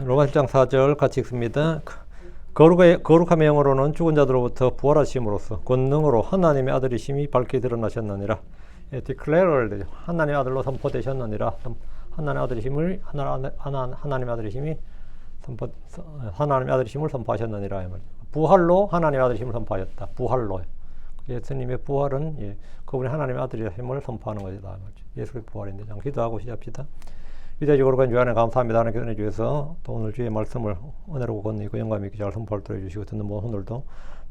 로마 1장 4절 같이 읽습니다. 거룩한 명으로는 죽은 자들로부터 부활하심으로써 권능으로 하나님의 아들이심이 밝게 드러나셨느니라. declare를 되죠. 하나님의 아들로 선포되셨느니라. 하나님의 아들이심을 하나님의 아들이심을 선포하셨느니라. 부활로 하나님의 아들이심을 선포하였다. 부활로. 예수님의 부활은 그분이 하나님의 아들이심을 선포하는 것이다. 예수의 부활인데. 기도하고 시작합시다. 위대하고 거룩한 주 안에 감사합니다. 하나님께 은혜 주셔서 또 오늘 주의 말씀을 은혜로 건네고 영감 있게 잘 선포할 줄 해주시고 듣는 모든 분들도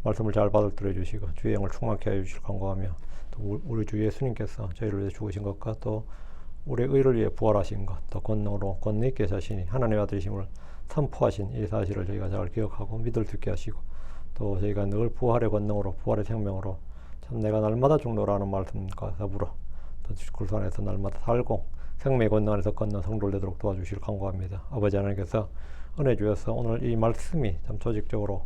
말씀을 잘 받을 줄 해주시고 주의 영을 충만케 하여 주실 간구하며 또 우리 주 예수님께서 저희를 위해 죽으신 것과 또 우리의 의를 위해 부활하신 것 또 권능으로 권능 있게 자신이 하나님의 아들이심을 선포하신 이 사실을 저희가 잘 기억하고 믿을 수 있게 하시고 또 저희가 늘 부활의 권능으로 부활의 생명으로 참 내가 날마다 죽노라는 말씀과 더불어 또 굴소 안에서 날마다 살고 생명의 권능 안에서 걷는 성도를 되도록 도와주시길 간구합니다. 아버지 하나님께서 은혜 주셔서 오늘 이 말씀이 참 조직적으로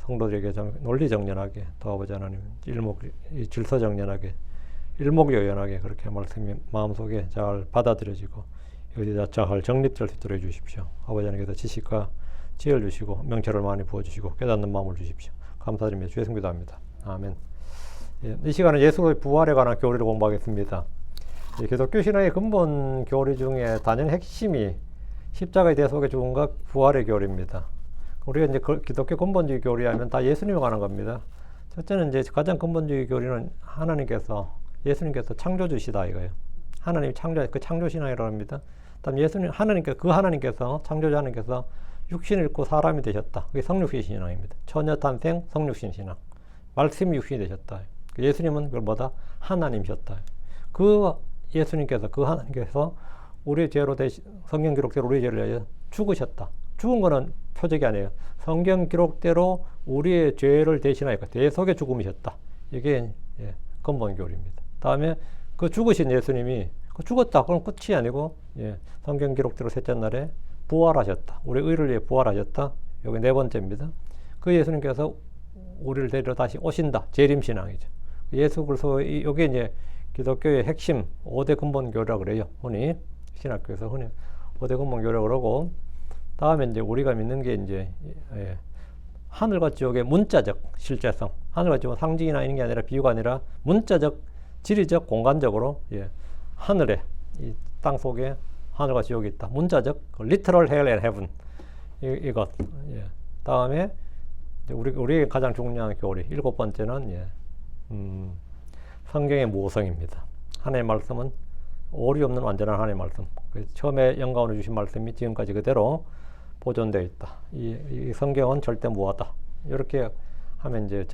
성도들에게 참 논리정연하게 또 아버지 하나님 질서정연하게 일목요연하게 그렇게 말씀이 마음속에 잘 받아들여지고 여기다 잘 정립될 수 있도록 해주십시오. 아버지 하나님께서 지식과 지혜를 주시고 명철을 많이 부어주시고 깨닫는 마음을 주십시오. 감사드리며 주의 성기도 합니다. 아멘. 이 시간은 예수의 부활에 관한 교리를 공부하겠습니다. 기독교 신앙의 근본 교리 중에 단연 핵심이 십자가에 대해 소개 죽음과 부활의 교리입니다. 우리가 이제 기독교 근본주의 교리하면 다 예수님에 관한 겁니다. 첫째는 이제 가장 근본주의 교리는 예수님께서 창조주시다 이거예요. 하나님이 창조 신앙이라고 합니다. 다음 하나님께서 창조주 하나님께서 육신을 입고 사람이 되셨다. 그게 성육신 신앙입니다. 처녀 탄생 성육신 신앙. 말씀이 육신이 되셨다. 예수님은 그걸 하나님이셨다. 하나님께서 우리의 죄로 성경 기록대로 우리의 죄를 위하여 죽으셨다. 죽은 거는 표적이 아니에요. 성경 기록대로 우리의 죄를 대신하여 대속의 죽음이셨다. 이게 근본 교리입니다. 다음에 그 죽으신 예수님이 죽었다. 그럼 끝이 아니고 성경 기록대로 셋째 날에 부활하셨다. 우리의 의를 위해 부활하셨다. 여기 네 번째입니다. 그 예수님께서 우리를 데리러 다시 오신다. 재림신앙이죠. 예수 그리스도 이게 이제 기독교의 핵심 5대 근본 교리라고 그래요. 흔히 신학교에서 흔히 5대 근본 교리라고 그러고 다음에 이제 우리가 믿는 게 이제 하늘과 지옥의 문자적 실제성. 하늘과 지옥은 상징이나 이런 게 아니라 비유가 아니라 문자적, 지리적, 공간적으로 하늘에 이 땅 속에 하늘과 지옥이 있다. 문자적 literal hell and heaven 이것. 다음에 우리에게 가장 중요한 교리 7번째는 성경의 모성입니다. 하나님의 말씀은 오류 없는 완전한 하나님의 말씀. 처음에 영감으로 주신 말씀이 지금까지 그대로 보존되어 있다. 이 성경은 절대 무하다. 이렇게 하면 이제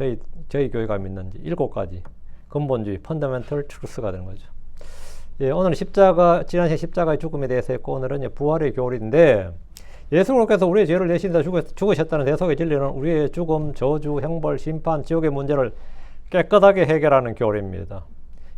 저희 교회가 믿는 7가지 근본주의 펀더멘털 트루스가 되는 거죠. 오늘은 지난 시간 십자가의 죽음에 대해서 했고 오늘은 부활의 교리인데 예수님께서 우리의 죄를 대신해서 죽으셨다는 대속의 진리는 우리의 죽음, 저주, 형벌, 심판, 지옥의 문제를 깨끗하게 해결하는 교리입니다.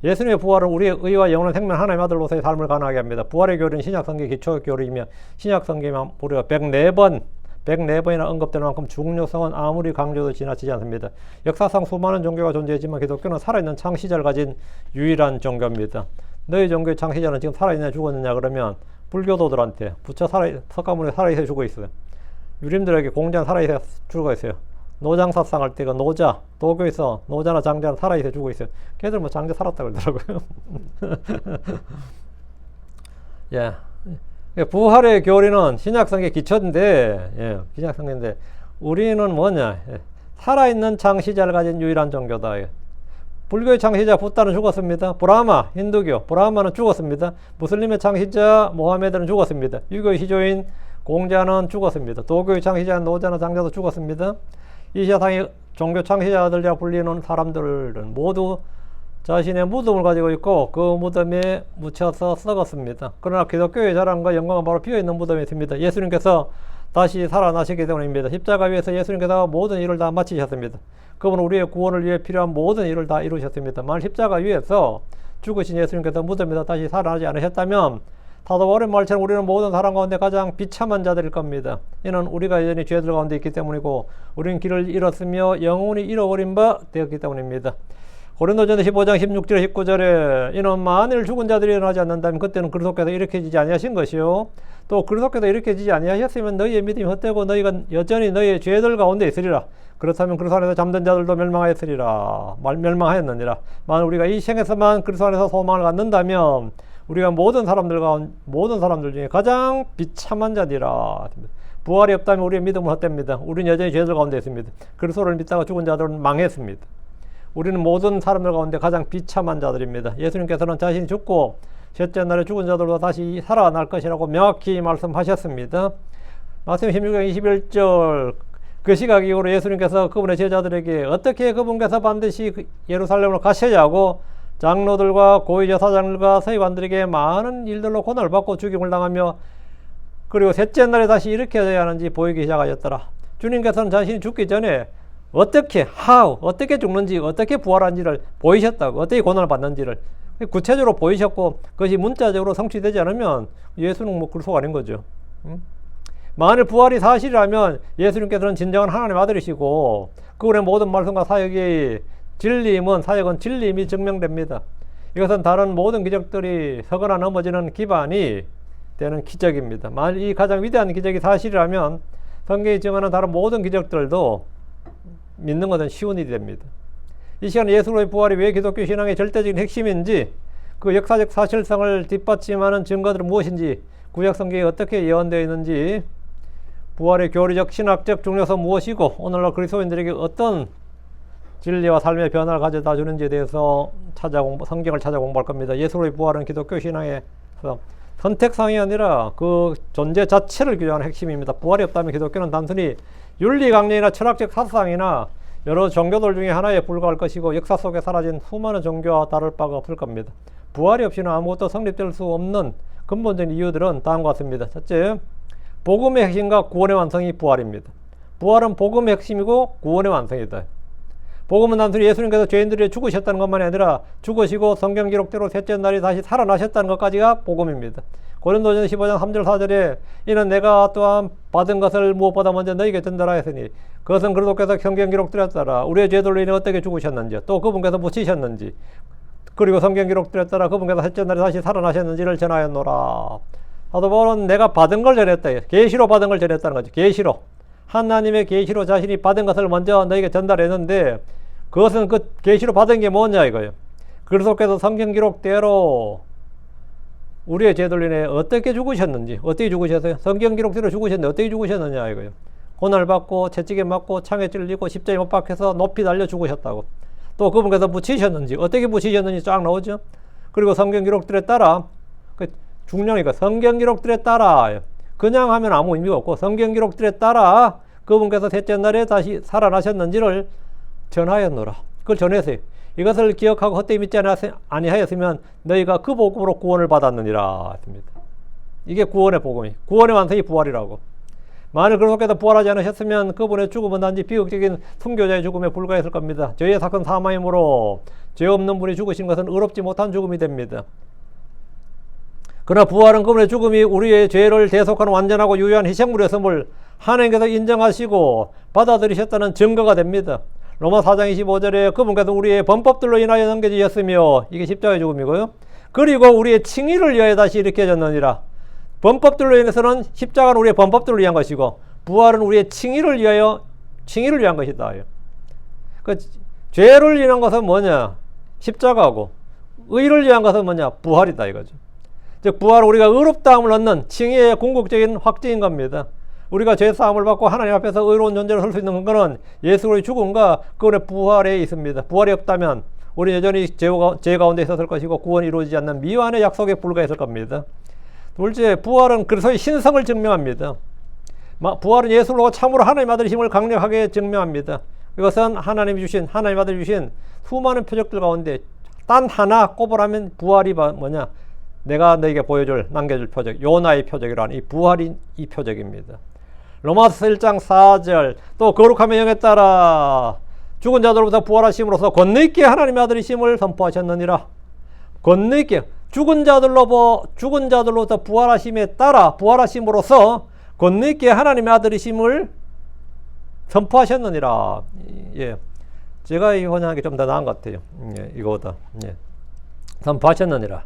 예수님의 부활은 우리의 의와 영원한 생명 하나님의 아들로서의 삶을 가능하게 합니다. 부활의 교리는 신약성경 기초 교리이며 신약성경에만 우리가 104번이나 언급되는 만큼 중요성은 아무리 강조도 지나치지 않습니다. 역사상 수많은 종교가 존재했지만 기독교는 살아있는 창시자를 가진 유일한 종교입니다. 너희 종교의 창시자는 지금 살아있느냐 죽었느냐 그러면 불교도들한테 석가모니 살아있어야 죽어 있어요. 유림들에게 공자는 살아있어야 죽어 있어요. 노장사상 할 때가 도교에서 노자나 장자는 살아있어야 죽어 있어요. 걔들 장자 살았다 그러더라고요. 부활의 교리는 신약성경의 기초인데, 신약성경인데, 우리는 뭐냐? 살아있는 창시자를 가진 유일한 종교다. 불교의 창시자 붓다는 죽었습니다. 힌두교, 브라마는 죽었습니다. 무슬림의 창시자 모하메드는 죽었습니다. 유교의 시조인 공자는 죽었습니다. 도교의 창시자 노자나 장자도 죽었습니다. 이 세상의 종교 창시자들이라 불리는 사람들은 모두 자신의 무덤을 가지고 있고 그 무덤에 묻혀서 썩었습니다. 그러나 기독교의 자랑과 영광은 바로 비어있는 무덤에 있습니다. 예수님께서 다시 살아나시기 때문입니다. 십자가 위에서 예수님께서 모든 일을 다 마치셨습니다. 그분은 우리의 구원을 위해 필요한 모든 일을 다 이루셨습니다. 만일 십자가 위에서 죽으신 예수님께서 무덤에서 다시 살아나지 않으셨다면 다소 어려운 말처럼 우리는 모든 사람 가운데 가장 비참한 자들일 겁니다. 이는 우리가 여전히 죄들 가운데 있기 때문이고 우리는 길을 잃었으며 영원히 잃어버린 바 되었기 때문입니다. 고린도전서 15장 16절 19절에 이는 만일 죽은 자들이 일어나지 않는다면 그때는 그리스도께서 일으켜지지 아니하신 것이요 또 그리스도께서 일으켜지지 아니하셨으면 너희의 믿음이 헛되고 너희가 여전히 너희의 죄들 가운데 있으리라. 그렇다면 그리스도 안에서 잠든 자들도 멸망하였으리라. 멸망하였느니라. 만일 우리가 이 생에서만 그리스도 안에서 소망을 갖는다면 우리가 모든 사람들 중에 가장 비참한 자들이라. 부활이 없다면 우리의 믿음은 헛됩니다. 우리는 여전히 죄들 가운데 있습니다. 그리스도를 믿다가 죽은 자들은 망했습니다. 우리는 모든 사람들 가운데 가장 비참한 자들입니다. 예수님께서는 자신이 죽고 셋째 날에 죽은 자들도 다시 살아날 것이라고 명확히 말씀하셨습니다. 마태복음 16장 21절 그 시각 이후로 예수님께서 그분의 제자들에게 어떻게 그분께서 반드시 예루살렘으로 가셔야하고 장로들과 고위제사장들과 서기관들에게 많은 일들로 고난을 받고 죽임을 당하며 그리고 셋째 날에 다시 일으켜져야 하는지 보이기 시작하였더라. 주님께서는 자신이 죽기 전에 어떻게 죽는지 어떻게 부활한지를 보이셨다고, 어떻게 고난을 받는지를 구체적으로 보이셨고 그것이 문자적으로 성취되지 않으면 예수는 그리스도가 아닌 거죠. 만일 부활이 사실이라면 예수님께서는 진정한 하나님의 아들이시고 그분의 모든 말씀과 사역은 진리임이 증명됩니다. 이것은 다른 모든 기적들이 서거나 넘어지는 기반이 되는 기적입니다. 만일 이 가장 위대한 기적이 사실이라면 성경이 증언하는 다른 모든 기적들도 믿는 것은 쉬운 일이 됩니다. 이 시간에 예수로의 부활이 왜 기독교 신앙의 절대적인 핵심인지, 그 역사적 사실성을 뒷받침하는 증거들은 무엇인지, 구약 성경에 어떻게 예언되어 있는지, 부활의 교리적 신학적 중요성 무엇이고 오늘날 그리스도인들에게 어떤 진리와 삶의 변화를 가져다 주는지에 대해서 성경을 찾아 공부할 겁니다. 예수로의 부활은 기독교 신앙에서 선택사항이 아니라 그 존재 자체를 규정하는 핵심입니다. 부활이 없다면 기독교는 단순히 윤리강령이나 철학적 사상이나 여러 종교들 중에 하나에 불과할 것이고 역사 속에 사라진 수많은 종교와 다를 바가 없을 겁니다. 부활이 없이는 아무것도 성립될 수 없는 근본적인 이유들은 다음과 같습니다. 첫째, 복음의 핵심과 구원의 완성이 부활입니다. 부활은 복음의 핵심이고 구원의 완성이다. 복음은 단순히 예수님께서 죄인들이 죽으셨다는 것만이 아니라 죽으시고 성경 기록대로 셋째 날이 다시 살아나셨다는 것까지가 복음입니다. 고린도전서 15장 3절 4절에 이는 내가 또한 받은 것을 무엇보다 먼저 너희에게 전달하여 했으니 그것은 그리스도께서 성경 기록들에 따라 우리의 죄들로 인해 어떻게 죽으셨는지 또 그분께서 묻히셨는지 그리고 성경 기록들에 따라 그분께서 셋째 날에 다시 살아나셨는지를 전하였노라. 사도 바울은 내가 받은 걸 전했다. 계시로 받은 걸 전했다는 거죠. 계시로. 하나님의 계시로 자신이 받은 것을 먼저 너희에게 전달했는데 그것은 그 계시로 받은 게 뭐냐 이거예요. 그리스도께서 성경 기록대로 우리의 죄들 인해 어떻게 죽으셨는지, 어떻게 죽으셨어요? 성경 기록대로 죽으셨는데 어떻게 죽으셨느냐 이거예요. 고난을 받고 채찍에 맞고 창에 찔리고 십자가에 못 박혀서 높이 달려 죽으셨다고. 또 그분께서 묻히셨는지, 어떻게 묻히셨는지 쫙 나오죠. 그리고 성경 기록들에 따라 중요하니까 성경 기록들에 따라 그냥 하면 아무 의미가 없고 성경 기록들에 따라 그분께서 셋째 날에 다시 살아나셨는지를 전하였노라. 그걸 전했어요. 이것을 기억하고 헛되이 믿지 아니하였으면 너희가 그 복음으로 구원을 받았느니라 했습니다. 이게 구원의 복음이, 구원의 완성이 부활이라고. 만일 그리스도께서 부활하지 않으셨으면 그분의 죽음은 단지 비극적인 순교자의 죽음에 불과했을 겁니다. 죄의 사건 사망이므로 죄 없는 분이 죽으신 것은 의롭지 못한 죽음이 됩니다. 그러나 부활은 그분의 죽음이 우리의 죄를 대속하는 완전하고 유효한 희생물이었음을 하나님께서 인정하시고 받아들이셨다는 증거가 됩니다. 로마 4장 25절에 그분께서 우리의 범법들로 인하여 넘겨지셨으며 이게 십자가의 죽음이고요. 그리고 우리의 칭의를 위하여 다시 일으켜졌느니라. 범법들로 인해서는 십자가는 우리의 범법들을 위한 것이고 부활은 우리의 칭의를 위한 것이다. 그 죄를 위한 것은 뭐냐? 십자가고 의를 위한 것은 뭐냐? 부활이다 이거죠. 즉 부활은 우리가 의롭다함을 얻는 칭의의 궁극적인 확증인 겁니다. 우리가 죄사함을 받고 하나님 앞에서 의로운 존재로 설 수 있는 근거는 예수의 죽음과 그분의 부활에 있습니다. 부활이 없다면 우리 여전히 죄 가운데 있었을 것이고 구원이 이루어지지 않는 미완의 약속에 불과했을 겁니다. 둘째, 부활은 그리스도의 신성을 증명합니다. 부활은 예수로 참으로 하나님 아들이심을 강력하게 증명합니다. 이것은 하나님 아들이 주신 수많은 표적들 가운데 단 하나 꼽으라면 부활이 뭐냐? 내가 너에게 남겨줄 표적, 요나의 표적이라는 이 부활이 이 표적입니다. 로마서 1장 4절 또 거룩함의 영에 따라 죽은 자들로부터 부활하심으로써 권능있게 하나님의 아들이심을 선포하셨느니라. 권능있게 죽은 자들로부터 부활하심에 따라 부활하심으로써 권능있게 하나님의 아들이심을 선포하셨느니라. 예, 제가 이 번역한 게 좀 더 나은 것 같아요. 예, 이거보다. 예. 선포하셨느니라.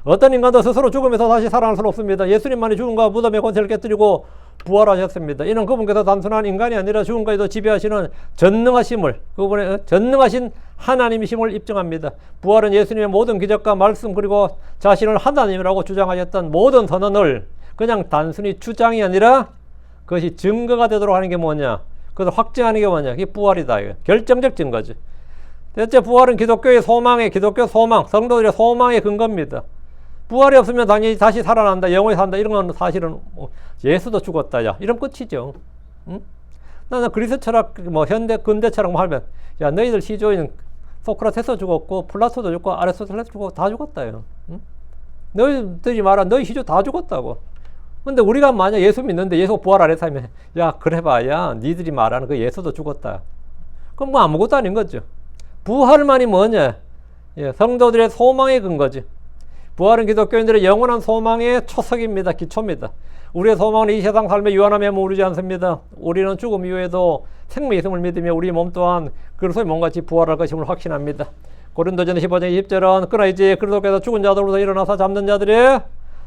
어떤 인간도 스스로 죽으면서 다시 살아날 수는 없습니다. 예수님만이 죽음과 무덤의 권세를 깨뜨리고 부활하셨습니다. 이는 그분께서 단순한 인간이 아니라 죽음까지도 지배하시는 전능하심을, 그분의 전능하신 하나님이심을 입증합니다. 부활은 예수님의 모든 기적과 말씀 그리고 자신을 하나님이라고 주장하셨던 모든 선언을 그냥 단순히 주장이 아니라 그것이 증거가 되도록 하는 게 뭐냐, 그것을 확증하는 게 뭐냐, 그게 부활이다. 이거. 결정적 증거지. 대체 부활은 기독교 소망, 성도들의 소망의 근거입니다. 부활이 없으면 당연히 다시 살아난다, 영원히 산다, 이런 건 사실은 예수도 죽었다, 야, 이런 끝이죠. 응? 나는 그리스 철학, 현대, 근대 철학 하면, 야, 너희들 시조인 소크라테스 죽었고, 플라토도 죽고, 아리스토텔레스 죽고, 다 죽었다, 요. 응? 너희들이 말한 너희 시조 다 죽었다고. 근데 우리가 만약 예수 믿는데 예수 부활 안 했다 하면, 야, 그래 봐야 니들이 말하는 그 예수도 죽었다. 그럼 뭐 아무것도 아닌 거죠. 부활만이 뭐냐? 예, 성도들의 소망의 근거지. 부활은 기독교인들의 영원한 소망의 초석입니다. 기초입니다. 우리의 소망은 이 세상 삶의 유한함에 머무르지 않습니다. 우리는 죽음 이후에도 생명이 있음을 믿으며 우리 몸 또한 그리스도의 몸같이 부활할 것임을 확신합니다. 고린도전서 15장 20절은 그러나 이제 그리스도께서 죽은 자들로부터 일어나서 잠든 자들의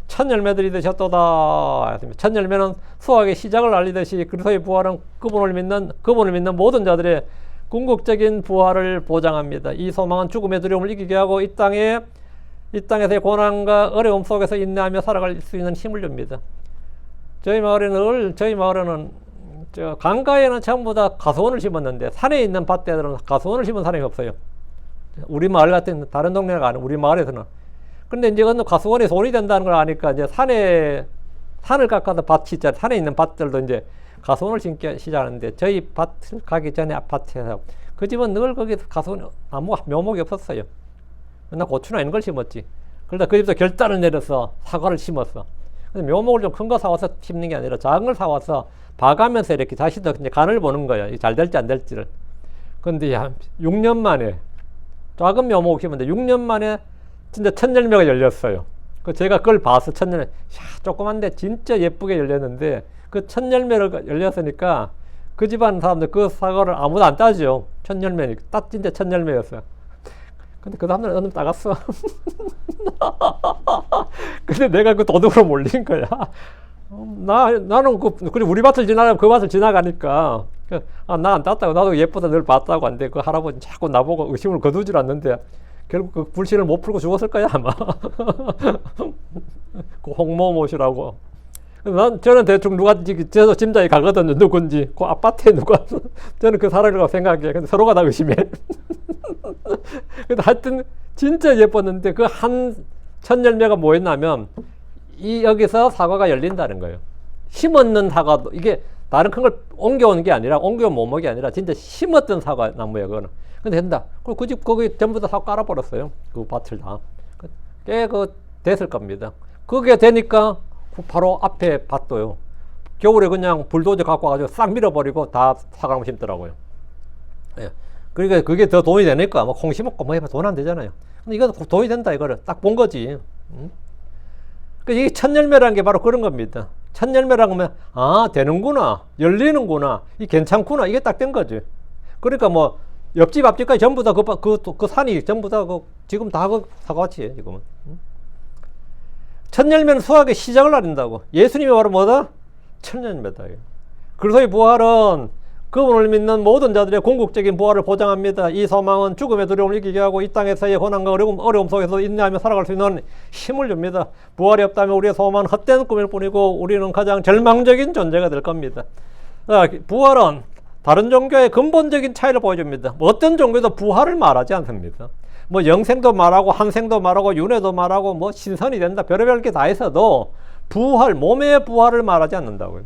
첫 열매들이 되셨도다. 첫 열매는 수학의 시작을 알리듯이 그리스도의 부활은 그분을 믿는 모든 자들의 궁극적인 부활을 보장합니다. 이 소망은 죽음의 두려움을 이기게 하고 이 땅에서의 고난과 어려움 속에서 인내하며 살아갈 수 있는 힘을 줍니다. 저희 마을에는 강가에는 전부 다 가수원을 심었는데 산에 있는 밭들은 가수원을 심은 사람이 없어요. 우리 마을 같은 다른 동네가 아니고 우리 마을에서는. 근데 이제 가수원이 손이 된다는 걸 아니까 이제 산을 깎아서 밭이 있잖아요. 산에 있는 밭들도 이제 가수원을 심기 시작하는데 저희 밭을 가기 전에 아파트에서 그 집은 늘 거기 가수원 나무가 묘목이 없었어요. 맨날 고추나 이런 걸 심었지. 그러다 그 집도 결단을 내려서 사과를 심었어. 근데 묘목을 좀 큰 거 사와서 심는 게 아니라 작은 걸 사와서 봐가면서 이렇게 자신도 이제 간을 보는 거야. 잘 될지 안 될지를. 근데 한 6년 만에 작은 묘목을 심었는데 6년 만에 진짜 첫 열매가 열렸어요. 제가 그걸 봐서 첫 열매, 조그만데 진짜 예쁘게 열렸는데 그 첫 열매를 열렸으니까 그 집안 사람들 그 사과를 아무도 안 따죠. 첫 열매니까. 딱 진짜 첫 열매였어요. 근데 그 다음날 어느 따갔어. 근데 내가 그 도둑으로 몰린 거야. 나는 그리고 우리 밭을 그 밭을 지나가니까, 나 안 땄다고. 나도 예쁘다 늘 봤다고 한데, 그 할아버지 자꾸 나보고 의심을 거두질 않는데, 결국 그 불신을 못 풀고 죽었을 거야, 아마. 그 홍모 못이라고. 저는 대충 저도 짐작이 가거든요. 누군지. 그 아파트에 누가. 저는 그 사람이라고 생각해. 근데 서로가 다 의심해. 근데 하여튼, 진짜 예뻤는데, 그 첫 열매가 뭐였냐면, 여기서 사과가 열린다는 거예요. 심었는 사과도, 이게 다른 큰 걸 옮겨오는 게 아니라, 옮겨온 모목이 아니라, 진짜 심었던 사과 나무예요, 그거는. 근데 된다. 그리고 그 집, 거기 전부 다 사과 깔아버렸어요. 그 밭을 다. 꽤 됐을 겁니다. 그게 되니까, 바로 앞에 밭도요. 겨울에 그냥 불도저 갖고 와가지고 싹 밀어버리고 다 사과나무 심더라고요. 예. 그러니까 그게 더 돈이 되니까, 콩 심었고 뭐 해봐 돈 안 되잖아요. 근데 이거 돈이 된다, 이거를. 딱 본 거지. 그러니까 이게 첫 열매라는 게 바로 그런 겁니다. 첫 열매라고 하면, 되는구나. 열리는구나. 이 괜찮구나. 이게 딱 된 거지. 그러니까 옆집, 앞집까지 전부 다 그 산이 전부 다 지금 다 그 사과밭이에요, 지금은. 첫 열매는 수학의 시작을 알린다고. 예수님이 바로 뭐다? 첫 열매다. 그리스도의 부활은 그분을 믿는 모든 자들의 궁극적인 부활을 보장합니다. 이 소망은 죽음의 두려움을 이기게 하고 이 땅에서의 고난과 어려움 속에서 인내하며 살아갈 수 있는 힘을 줍니다. 부활이 없다면 우리의 소망은 헛된 꿈일 뿐이고 우리는 가장 절망적인 존재가 될 겁니다. 부활은 다른 종교의 근본적인 차이를 보여줍니다. 어떤 종교도 부활을 말하지 않습니다. 영생도 말하고 한생도 말하고 윤회도 말하고 신선이 된다 별의별 게 다 있어도 부활, 몸의 부활을 말하지 않는다고요.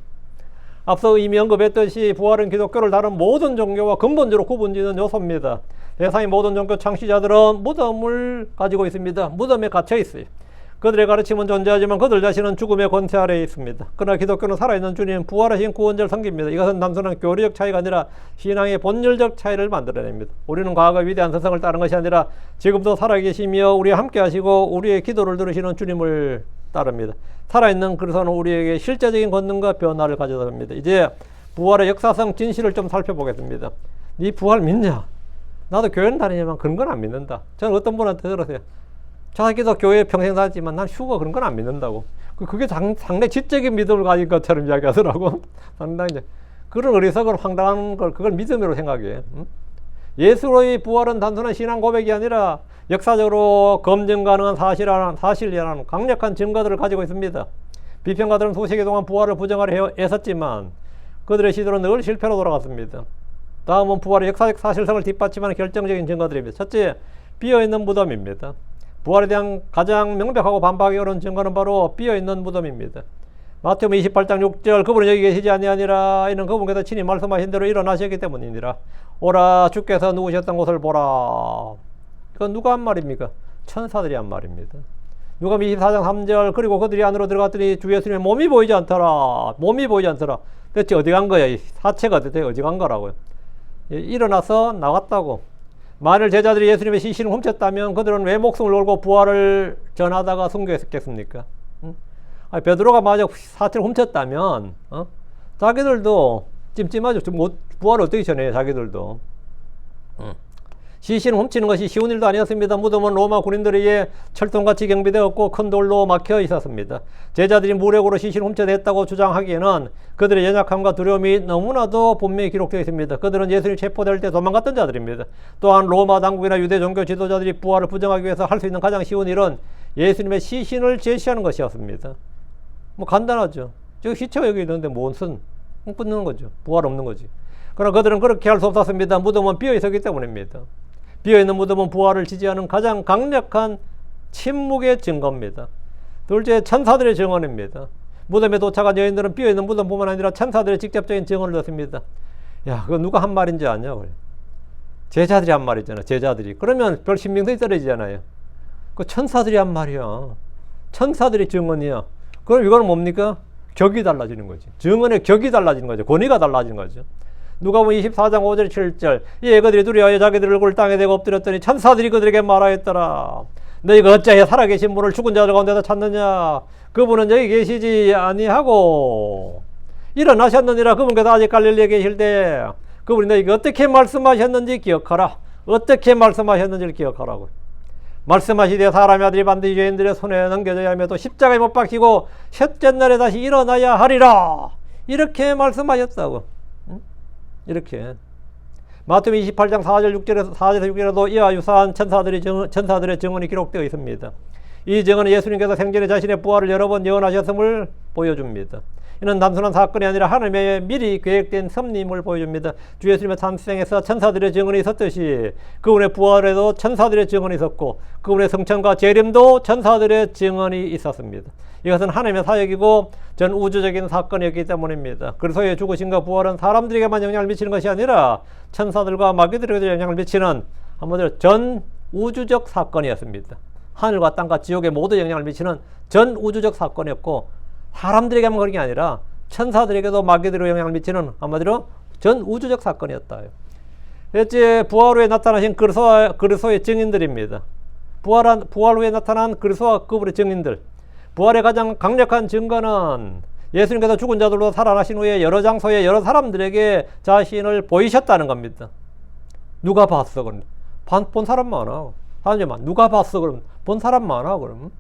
앞서 이미 언급했듯이 부활은 기독교를 다른 모든 종교와 근본적으로 구분짓는 요소입니다. 세상의 모든 종교 창시자들은 무덤을 가지고 있습니다. 무덤에 갇혀 있어요. 그들의 가르침은 존재하지만 그들 자신은 죽음의 권세 아래에 있습니다. 그러나 기독교는 살아있는 주님, 부활하신 구원자를 섬깁니다. 이것은 단순한 교리적 차이가 아니라 신앙의 본질적 차이를 만들어냅니다. 우리는 과거의 위대한 스승을 따른 것이 아니라 지금도 살아계시며 우리와 함께 하시고 우리의 기도를 들으시는 주님을 따릅니다. 살아있는 그리스도는 우리에게 실제적인 권능과 변화를 가져다 줍니다. 이제 부활의 역사성 진실을 좀 살펴보겠습니다. 네 부활 믿냐? 나도 교회는 다니지만 그런 건 안 믿는다. 저는 어떤 분한테 들었어요. 자기도 교회에 평생 다녔지만 난 휴거 그런 건 안 믿는다고. 그게 상당히 지적인 믿음을 가진 것처럼 이야기하더라고. 상당히 그런 어리석은 황당한 걸 그걸 믿음으로 생각해. 예수의 부활은 단순한 신앙 고백이 아니라 역사적으로 검증 가능한 사실이라는 강력한 증거들을 가지고 있습니다. 비평가들은 수세기 동안 부활을 부정하려 애썼지만 그들의 시도는 늘 실패로 돌아갔습니다. 다음은 부활의 역사적 사실성을 뒷받침하는 결정적인 증거들입니다. 첫째, 비어있는 무덤입니다. 부활에 대한 가장 명백하고 반박하기 어려운 증거는 바로 비어있는 무덤입니다. 마태복음 28장 6절 그분은 여기 계시지 아니하니라 이는 그분께서 친히 말씀하신 대로 일어나셨기 때문이니라. 오라 주께서 누우셨던 곳을 보라. 그건 누가 한 말입니까? 천사들이 한 말입니다. 누가복음 24장 3절 그리고 그들이 안으로 들어갔더니 주 예수님의 몸이 보이지 않더라. 몸이 보이지 않더라. 대체 어디 간 거야? 이 사체가 대체 어디 간 거라고요? 일어나서 나갔다고. 만일 제자들이 예수님의 시신을 훔쳤다면 그들은 왜 목숨을 걸고 부활을 전하다가 순교했겠습니까? 베드로가 만약 사체를 훔쳤다면 자기들도 찜찜하죠. 부활을 어떻게 전해요? 자기들도. 시신을 훔치는 것이 쉬운 일도 아니었습니다. 무덤은 로마 군인들에게 철통같이 경비되었고 큰 돌로 막혀 있었습니다. 제자들이 무력으로 시신을 훔쳐냈다고 주장하기에는 그들의 연약함과 두려움이 너무나도 분명히 기록되어 있습니다. 그들은 예수님이 체포될 때 도망갔던 자들입니다. 또한 로마 당국이나 유대 종교 지도자들이 부활을 부정하기 위해서 할 수 있는 가장 쉬운 일은 예수님의 시신을 제시하는 것이었습니다. 뭐 간단하죠. 저 시체가 여기 있는데 무슨 끊는 거죠. 부활 없는 거지. 그러나 그들은 그렇게 할 수 없었습니다. 무덤은 비어 있었기 때문입니다. 비어있는 무덤은 부활을 지지하는 가장 강력한 침묵의 증거입니다. 둘째, 천사들의 증언입니다. 무덤에 도착한 여인들은 비어있는 무덤뿐만 아니라 천사들의 직접적인 증언을 듣습니다. 야, 그거 누가 한 말인지 아냐? 제자들이 한 말이잖아. 제자들이. 그러면 별 신빙성이 떨어지잖아요. 그 천사들이 한 말이야. 천사들의 증언이야. 그럼 이거는 뭡니까? 격이 달라지는 거지. 증언의 격이 달라지는 거죠. 권위가 달라지는 거죠. 누가복음 24장 5절 7절 이 그들이 두려워하여 자기들 얼굴을 땅에 대고 엎드렸더니 천사들이 그들에게 말하였더라. 너희가 어찌하여 살아계신 분을 죽은 자들 가운데서 찾느냐? 그분은 여기 계시지 아니하고 일어나셨느니라. 그분께서 아직 갈릴리에 계실 때 그분이 너희에게 어떻게 말씀하셨는지 기억하라. 어떻게 말씀하셨는지를 기억하라고. 말씀하시되 사람의 아들이 반드시 죄인들의 손에 넘겨져야 하며 또 십자가에 못 박히고 셋째 날에 다시 일어나야 하리라. 이렇게 말씀하셨다고. 이렇게 마태복음 28장 4절 6절에도 이와 유사한 천사들의 증언이 기록되어 있습니다. 이 증언은 예수님께서 생전에 자신의 부활을 여러 번 예언하셨음을 보여줍니다. 이는 단순한 사건이 아니라 하나님의 미리 계획된 섭리임을 보여줍니다. 주 예수님의 탄생에서 천사들의 증언이 있었듯이 그분의 부활에도 천사들의 증언이 있었고 그분의 성천과 재림도 천사들의 증언이 있었습니다. 이것은 하나님의 사역이고 전 우주적인 사건이었기 때문입니다. 그리스도의 죽으심과 부활은 사람들에게만 영향을 미치는 것이 아니라 천사들과 마귀들에게도 영향을 미치는 한마디로 전 우주적 사건이었습니다. 하늘과 땅과 지옥에 모두 영향을 미치는 전 우주적 사건이었고 사람들에게만 그런 게 아니라 천사들에게도 마귀들에게 영향을 미치는 한마디로 전 우주적 사건이었다. 넷째, 부활 후에 나타나신 그리스도의 증인들입니다. 부활 후에 나타난 그리스도와 그분의 증인들. 부활의 가장 강력한 증거는 예수님께서 죽은 자들로 살아나신 후에 여러 장소에 여러 사람들에게 자신을 보이셨다는 겁니다. 누가 봤어? 그럼 본 사람 많아. 사람들만 누가 봤어? 그럼 본 사람 많아. 그럼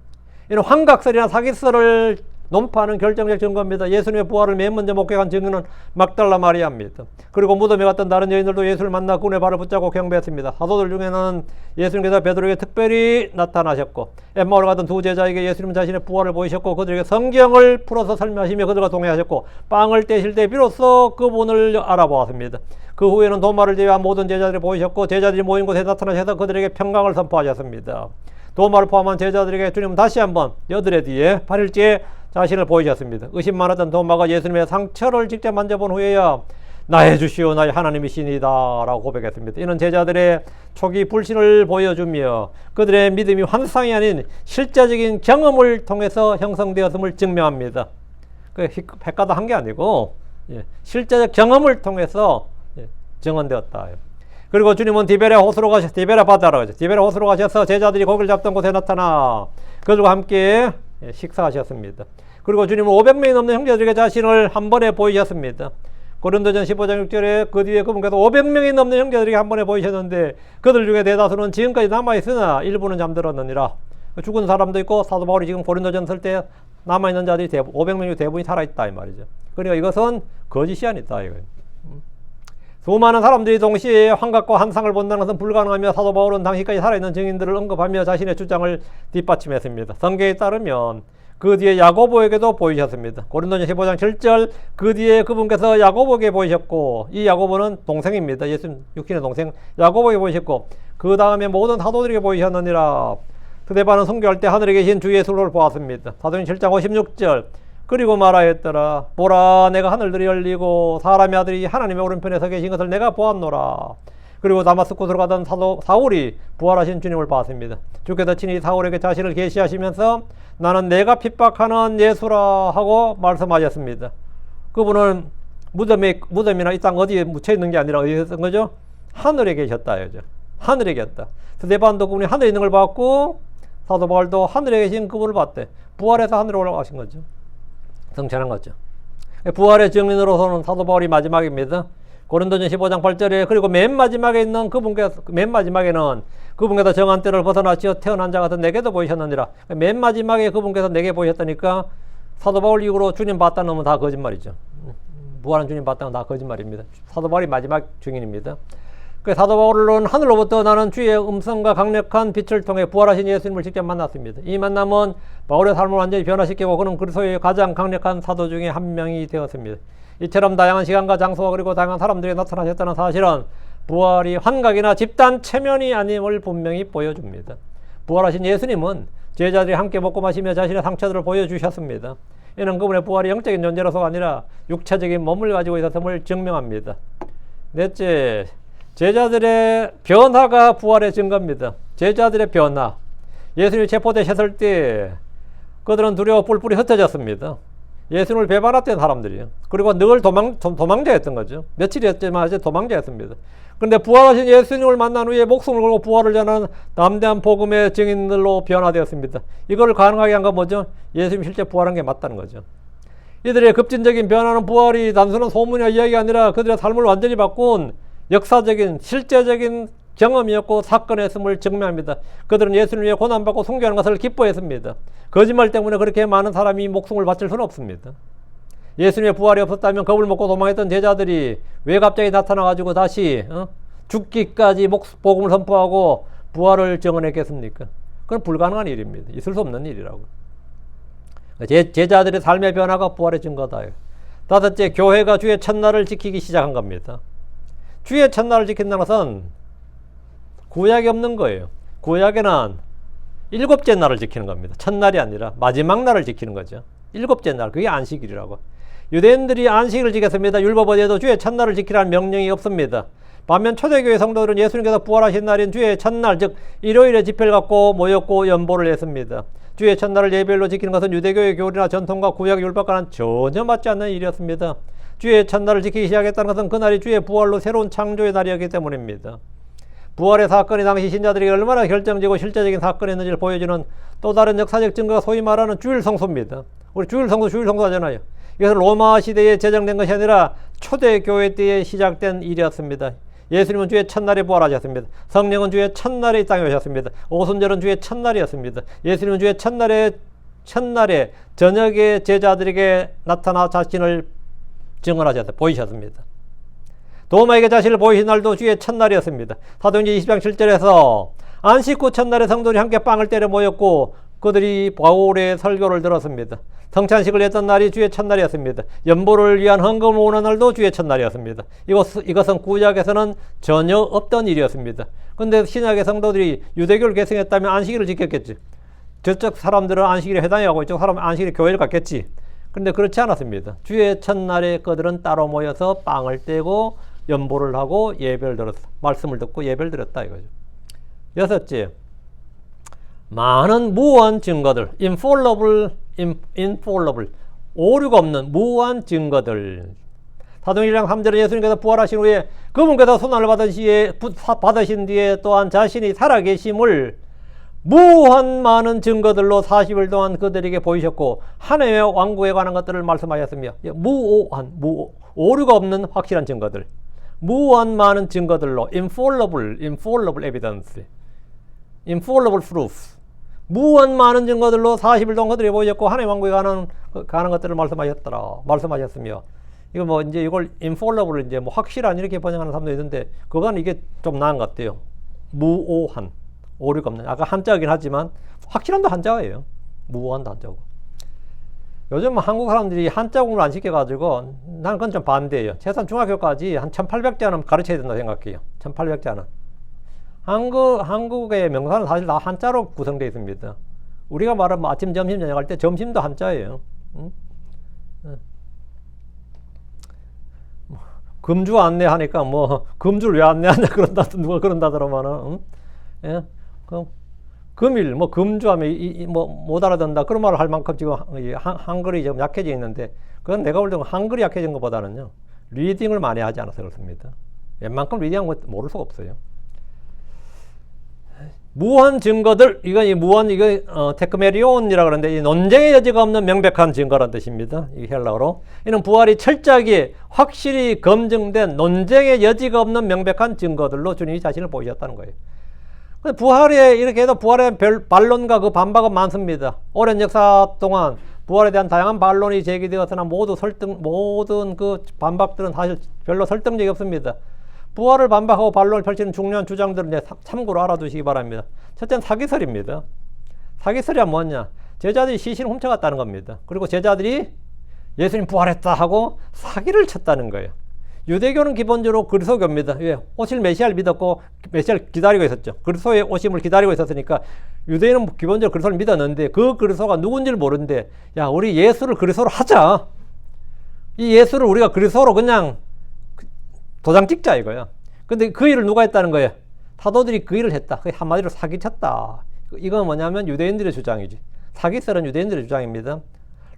이런 환각설이나 사기설을 논파하는 결정적 증거입니다. 예수님의 부활을 맨 먼저 목격한 증인은 막달라 마리아입니다. 그리고 무덤에 갔던 다른 여인들도 예수를 만나 그분의 발을 붙잡고 경배했습니다. 사도들 중에는 예수님께서 베드로에게 특별히 나타나셨고 엠마오를 가던 두 제자에게 예수님은 자신의 부활을 보이셨고 그들에게 성경을 풀어서 설명하시며 그들과 동행하셨고 빵을 떼실 때 비로소 그분을 알아보았습니다. 그 후에는 도마를 제외한 모든 제자들이 보이셨고 제자들이 모인 곳에 나타나셔서 그들에게 평강을 선포하셨습니다. 도마를 포함한 제자들에게 주님은 다시 한번 여드레 뒤에 8일째 자신을 보이셨습니다. 의심 많았던 도마가 예수님의 상처를 직접 만져본 후에야 나의 주시오 나의 하나님이시니다 라고 고백했습니다. 이는 제자들의 초기 불신을 보여주며 그들의 믿음이 환상이 아닌 실제적인 경험을 통해서 형성되었음을 증명합니다. 그 백가다 한 게 아니고 실제적 경험을 통해서 증언되었다. 그리고 주님은 디베랴 바다라고 하죠. 디베랴 호수로 가셔서 제자들이 고기를 잡던 곳에 나타나 그들과 함께 식사하셨습니다. 그리고 주님은 500명이 넘는 형제들에게 자신을 한 번에 보이셨습니다. 고린도전 15장 6절에 그 뒤에 그분께서 500명이 넘는 형제들에게 한 번에 보이셨는데 그들 중에 대다수는 지금까지 남아있으나 일부는 잠들었느니라. 죽은 사람도 있고 사도 바울이 지금 고린도전 쓸 때 남아있는 자들이 500명 중 대부분이 살아있다 이 말이죠. 그러니까 이것은 거짓이 아니다 이거예요. 수많은 사람들이 동시에 환각과 환상을 본다는 것은 불가능하며 사도 바울은 당시까지 살아있는 증인들을 언급하며 자신의 주장을 뒷받침했습니다. 성경에 따르면 그 뒤에 야고보에게도 보이셨습니다. 고린도전 15장 7절 그 뒤에 그분께서 야고보에게 보이셨고 이 야고보는 동생입니다. 예수 육신의 동생 야고보에게 보이셨고 그 다음에 모든 사도들에게 보이셨느니라. 스데반은 선교할 때 하늘에 계신 주 예수를 보았습니다. 사도행전 7장 56절 그리고 말하였더라. 보라 내가 하늘들이 열리고 사람의 아들이 하나님의 오른편에 서 계신 것을 내가 보았노라. 그리고 다마스쿠스로 가던 사울이 부활하신 주님을 봤습니다. 주께서 친히 사울에게 자신을 계시하시면서 나는 내가 핍박하는 예수라 하고 말씀하셨습니다. 그분은 무덤이나 이 땅 어디에 묻혀있는 게 아니라 어디에 있었던 거죠? 하늘에 계셨다. 하늘에 계셨다. 스데반도 그분이 하늘에 있는 걸 봤고 사도 바울도 하늘에 계신 그분을 봤대. 부활해서 하늘에 올라가신 거죠. 성찬한 거죠. 부활의 증인으로서는 사도 바울이 마지막입니다. 고린도전 15장 8절에 그리고 맨 마지막에 있는 맨 마지막에는 그분께서 정한 때를 벗어나시어 태어난 자 같은 내게도 보이셨느니라. 맨 마지막에 그분께서 내게 보이셨다니까 사도 바울 이후로 주님 봤다는 놈은 다 거짓말이죠. 부활한 주님 봤다는 건 다 거짓말입니다. 사도 바울이 마지막 증인입니다. 그 사도 바울은 하늘로부터 나는 주의 음성과 강력한 빛을 통해 부활하신 예수님을 직접 만났습니다. 이 만남은 바울의 삶을 완전히 변화시키고 그는 그리스도의 가장 강력한 사도 중에 한 명이 되었습니다. 이처럼 다양한 시간과 장소와 그리고 다양한 사람들이 나타나셨다는 사실은 부활이 환각이나 집단 체면이 아님을 분명히 보여줍니다. 부활하신 예수님은 제자들이 함께 먹고 마시며 자신의 상처들을 보여주셨습니다. 이는 그분의 부활이 영적인 존재로서가 아니라 육체적인 몸을 가지고 있었음을 증명합니다. 넷째, 제자들의 변화가 부활의 증거입니다. 제자들의 변화. 예수님이 체포되셨을 때 그들은 두려워 뿔뿔이 흩어졌습니다. 예수님을 배반했던 사람들이에요. 그리고 늘 도망자였던 거죠. 며칠이었지만 이제 도망자였습니다. 그런데 부활하신 예수님을 만난 후에 목숨을 걸고 부활을 전하는 담대한 복음의 증인들로 변화되었습니다. 이걸 가능하게 한 건 뭐죠? 예수님이 실제 부활한 게 맞다는 거죠. 이들의 급진적인 변화는 부활이 단순한 소문이나 이야기가 아니라 그들의 삶을 완전히 바꾼 역사적인 실제적인 경험이었고 사건이었음을 증명합니다. 그들은 예수님을 위해 고난받고 순교하는 것을 기뻐했습니다. 거짓말 때문에 그렇게 많은 사람이 목숨을 바칠 수는 없습니다. 예수님의 부활이 없었다면 겁을 먹고 도망했던 제자들이 왜 갑자기 나타나가지고 다시 죽기까지 복음을 선포하고 부활을 증언했겠습니까? 그건 불가능한 일입니다. 있을 수 없는 일이라고. 제자들의 삶의 변화가 부활의 증거다. 다섯째, 교회가 주의 첫날을 지키기 시작한 겁니다. 주의 첫날을 지킨다는 것은 구약이 없는 거예요. 구약에는 일곱째 날을 지키는 겁니다. 첫날이 아니라 마지막 날을 지키는 거죠. 일곱째 날, 그게 안식일이라고. 유대인들이 안식일을 지켰습니다. 율법 어디에도 주의 첫날을 지키라는 명령이 없습니다. 반면 초대교회 성도들은 예수님께서 부활하신 날인 주의 첫날, 즉 일요일에 집회를 갖고 모였고 연보를 했습니다. 주의 첫날을 예배일로 지키는 것은 유대교의 교리나 전통과 구약의 율법과는 전혀 맞지 않는 일이었습니다. 주의 첫날을 지키기 시작했다는 것은 그날이 주의 부활로 새로운 창조의 날이었기 때문입니다. 부활의 사건이 당시 신자들에게 얼마나 결정적이고 실제적인 사건이었는지를 보여주는 또 다른 역사적 증거가 소위 말하는 주일 성소입니다. 우리 주일 성소 하잖아요. 이것은 로마 시대에 제정된 것이 아니라 초대교회 때에 시작된 일이었습니다. 예수님은 주의 첫날에 부활하셨습니다. 성령은 주의 첫날에 이 땅에 오셨습니다. 오순절은 주의 첫날이었습니다. 예수님은 주의 첫날에 저녁에 제자들에게 나타나 자신을 증언하셨습니다. 보이셨습니다. 도마에게 자신을 보이신 날도 주의 첫날이었습니다. 사도행전 20장 7절에서 안식 후 첫날에 성도들이 함께 빵을 때려 모였고 그들이 바울의 설교를 들었습니다. 성찬식을 했던 날이 주의 첫날이었습니다. 연보를 위한 헌금을 오는 날도 주의 첫날이었습니다. 이것은 구약에서는 전혀 없던 일이었습니다. 그런데 신약의 성도들이 유대교를 계승했다면 안식일을 지켰겠지. 저쪽 사람들은 안식일에 해당하고 이쪽 사람은 안식일에 교회를 갔겠지. 그런데 그렇지 않았습니다. 주의 첫날에 그들은 따로 모여서 빵을 떼고 연보를 하고 예배를 드렸다. 말씀을 듣고 예배를 드렸다 이거죠. 여섯째, 많은 무한 증거들, infallible, 오류가 없는 무한 증거들. 사도행전 1장 3절에 예수님께서 부활하신 후에 그분께서 손을 받으신 뒤에 또한 자신이 살아계심을 무한 많은 증거들로 40일 동안 그들에게 보이셨고 하나님의 왕국에 관한 것들을 말씀하셨으며 오류가 없는 확실한 증거들, 무한 많은 증거들로 infallible evidence, infallible proof, 무한 많은 증거들로 40일 동안 그들이 보여줬고 하나님 왕국에 가는 것들을 말씀하셨으며, 이거 뭐 이제 이걸 infallible 이제 뭐 확실한 이렇게 번역하는 사람도 있는데, 그건 이게 좀 나은 것 같아요. 무오한, 오류가 없는. 아까 한자이긴 하지만 확실한도 한자예요. 무오한도 한자고. 요즘 한국 사람들이 한자 공부를 안 시켜가지고 나는 그건 좀 반대예요. 최소한 중학교까지 한 1800자는 가르쳐야 된다고 생각해요. 1800자는. 한국의 명사는 사실 다 한자로 구성되어 있습니다. 우리가 말하면 뭐 아침, 점심, 저녁 할 때 점심도 한자예요. 응? 금주 안내하니까 뭐 금주를 왜 안내하냐 누가 그런다더라마는. 응? 예? 금일 뭐 금주하면 뭐 못 알아듣는다 그런 말을 할 만큼 지금 한글이 좀 약해져 있는데, 그건 내가 볼 때는 한글이 약해진 것보다는요 리딩을 많이 하지 않아서 그렇습니다. 웬만큼 리딩한 거 모를 수가 없어요. 무한 증거들, 테크메리온이라고 그러는데, 이 논쟁의 여지가 없는 명백한 증거란 뜻입니다. 이 헬라어로. 이는 부활이 철저하게 확실히 검증된 논쟁의 여지가 없는 명백한 증거들로 주님이 자신을 보이셨다는 거예요. 부활에 이렇게 해도 부활의 반론과 그 반박은 많습니다. 오랜 역사 동안 부활에 대한 다양한 반론이 제기되었으나 모든 그 반박들은 사실 별로 설득력이 없습니다. 부활을 반박하고 반론을 펼치는 중요한 주장들은 이제 참고로 알아두시기 바랍니다. 첫째는 사기설입니다. 사기설이 뭐냐? 제자들이 시신을 훔쳐갔다는 겁니다. 그리고 제자들이 예수님 부활했다 하고 사기를 쳤다는 거예요. 유대교는 기본적으로 그리스도교입니다. 왜? 오실 메시아를 믿었고 메시아를 기다리고 있었죠. 그리스도의 오심을 기다리고 있었으니까 유대인은 기본적으로 그리스도를 믿었는데, 그 그리스도가 누군지를 모르는데, 야, 우리 예수를 그리스도로 하자. 이 예수를 우리가 그리스도로 그냥 도장 찍자 이거야. 근데 그 일을 누가 했다는 거예요? 사도들이 그 일을 했다. 그게 한마디로 사기쳤다. 이건 뭐냐면 유대인들의 주장이지. 사기설은 유대인들의 주장입니다.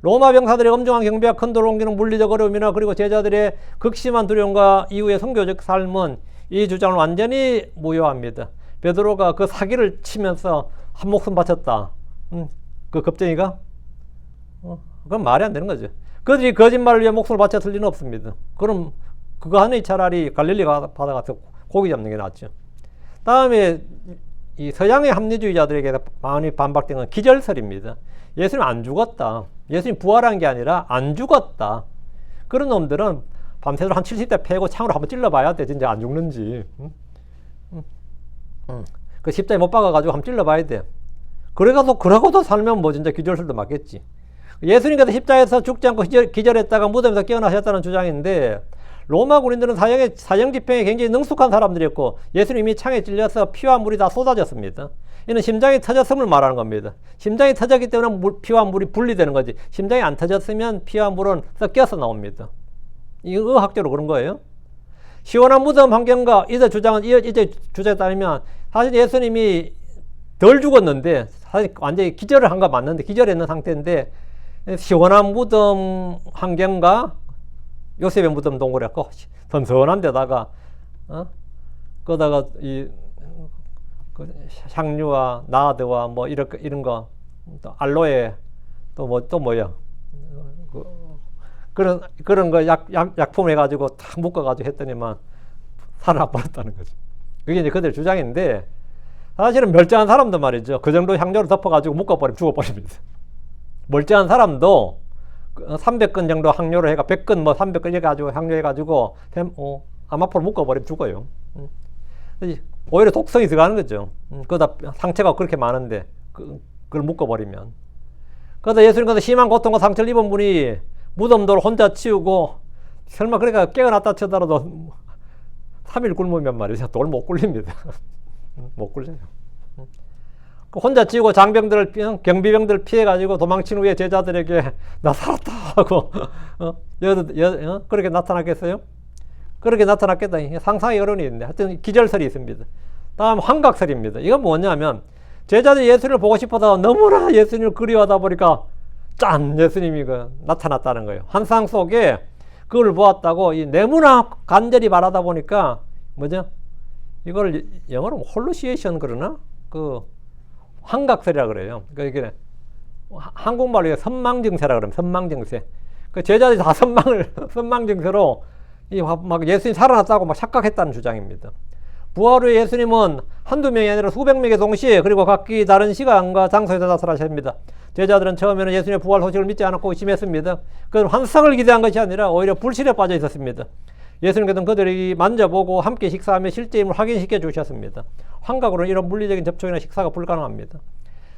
로마 병사들의 엄중한 경비와 큰 돌을 옮기는 물리적 어려움이나 그리고 제자들의 극심한 두려움과 이후의 선교적 삶은 이 주장을 완전히 무효합니다. 베드로가 그 사기를 치면서 한 목숨 바쳤다. 그 겁쟁이가? 그건 말이 안 되는 거죠. 그들이 거짓말을 위해 목숨을 바쳤을 리는 없습니다. 그럼 그거 하니 차라리 갈릴리 바다 가서 고기 잡는 게 낫죠. 다음에 이 서양의 합리주의자들에게 많이 반박된 건 기절설입니다. 예수님 안 죽었다. 예수님 부활한 게 아니라 안 죽었다. 그런 놈들은 밤새도록 한 70대 패고 창으로 한번 찔러봐야 돼. 진짜 안 죽는지. 그 십자에 못 박아가지고 한번 찔러봐야 돼. 그러고도 살면 뭐 진짜 기절설도 맞겠지. 예수님께서 십자에서 죽지 않고 기절했다가 무덤에서 깨어나셨다는 주장인데, 로마 군인들은 사형 집행에 굉장히 능숙한 사람들이었고, 예수님이 창에 찔려서 피와 물이 다 쏟아졌습니다. 이는 심장이 터졌음을 말하는 겁니다. 심장이 터졌기 때문에 피와 물이 분리되는 거지. 심장이 안 터졌으면 피와 물은 섞여서 나옵니다. 이 의학적으로 그런 거예요. 시원한 무덤 환경과 이제 주장에 따르면 사실 예수님이 덜 죽었는데, 사실 완전히 기절을 한 거 맞는데, 기절했는 상태인데, 시원한 무덤 환경과 요셉의 무덤 동굴이었고, 선선한 데다가, 거다가 그 향유와 나드와 뭐 이런 거, 또 알로에, 또 뭐야. 그런 거 약품 해가지고 탁 묶어가지고 했더니만 살아버렸다는 거죠. 그게 이제 그들 주장인데, 사실은 멀쩡한 사람도 말이죠. 그 정도 향료를 덮어가지고 묶어버리면 죽어버립니다. 멀쩡한 사람도 300건 정도 항료를 해가 100건 뭐 300건 해가지고 항료해가지고 아마포로 묶어버리면 죽어요. 오히려 독성이 들어가는 거죠. 그러다 상처가 그렇게 많은데 그걸 묶어버리면. 그러다 예수님께서 심한 고통과 상처를 입은 분이 무덤돌 혼자 치우고, 설마 그러니까 깨어났다 쳐더라도 3일 굶으면 말이죠. 돌 못 굴립니다. 못 굴려요. 혼자 치우고 경비병들을 피해가지고 도망친 후에 제자들에게 나 살았다 하고 그렇게 나타났겠어요? 그렇게 나타났겠다. 상상의 어려움이 있는데, 하여튼 기절설이 있습니다. 다음 환각설입니다. 이건 뭐냐면, 제자들이 예수님을 보고 싶어서 너무나 예수님을 그리워하다 보니까 짠! 예수님이 나타났다는 거예요. 환상 속에 그걸 보았다고 너무나 간절히 바라다 보니까 뭐죠? 이걸 영어로 홀루시에이션 그러나? 환각설이라 그래요. 그러니까 한국말로 선망증세라 그러면 선망증세. 그 제자들이 다 선망증세로 막 예수님 살아났다고 막 착각했다는 주장입니다. 부활 후에 예수님은 한두 명이 아니라 수백 명이 동시에 그리고 각기 다른 시간과 장소에서 나타나십니다. 제자들은 처음에는 예수님의 부활 소식을 믿지 않았고 의심했습니다. 그들은 환상을 기대한 것이 아니라 오히려 불신에 빠져 있었습니다. 예수님께서는 그들이 만져보고 함께 식사하며 실제임을 확인시켜 주셨습니다. 환각으로는 이런 물리적인 접촉이나 식사가 불가능합니다.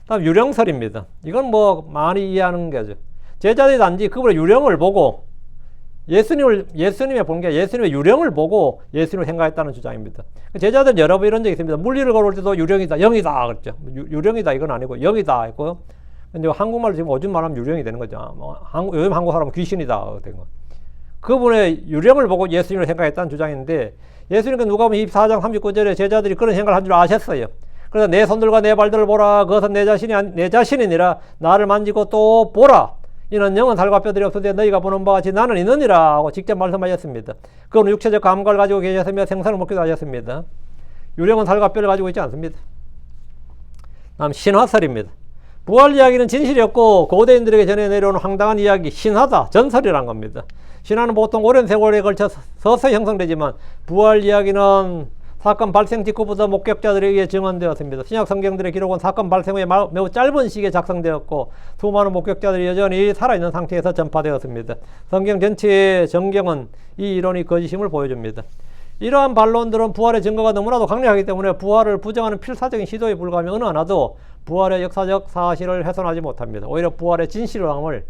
다음 유령설입니다. 이건 뭐 많이 이해하는 거죠. 제자들이 단지 그분의 유령을 보고 예수님의 본 게 예수님의 유령을 보고 예수님을 생각했다는 주장입니다. 제자들은 여러 번 이런 적이 있습니다. 물리를 걸어올 때도 유령이다, 영이다 그랬죠. 유령이다 이건 아니고 영이다 했고, 근데 한국말로 지금 오줌 말하면 유령이 되는 거죠. 요즘 한국 사람은 귀신이다 된 거. 그분의 유령을 보고 예수님을 생각했다는 주장인데, 예수님은 누가복음 24장 39절에 제자들이 그런 생각을 한 줄 아셨어요. 그래서 내 손들과 내 발들을 보라. 그것은 내 자신이니라. 나를 만지고 또 보라. 이는 영은 살과 뼈들이 없으되 너희가 보는 바와 같이 나는 있느니라 하고 직접 말씀하셨습니다. 그건 육체적 감각을 가지고 계셨으며 생선을 먹기도 하셨습니다. 유령은 살과 뼈를 가지고 있지 않습니다. 다음 신화설입니다. 부활 이야기는 진실이었고 고대인들에게 전해 내려온 황당한 이야기, 신화다, 전설이란 겁니다. 신화는 보통 오랜 세월에 걸쳐 서서히 형성되지만 부활 이야기는 사건 발생 직후부터 목격자들에 의해 증언되었습니다. 신약 성경들의 기록은 사건 발생 후에 매우 짧은 시기에 작성되었고 수많은 목격자들이 여전히 살아있는 상태에서 전파되었습니다. 성경 전체의 정경은 이 이론이 거짓임을 보여줍니다. 이러한 반론들은 부활의 증거가 너무나도 강력하기 때문에 부활을 부정하는 필사적인 시도에 불과하며 어느 하나도 부활의 역사적 사실을 훼손하지 못합니다. 오히려 부활의 진실함을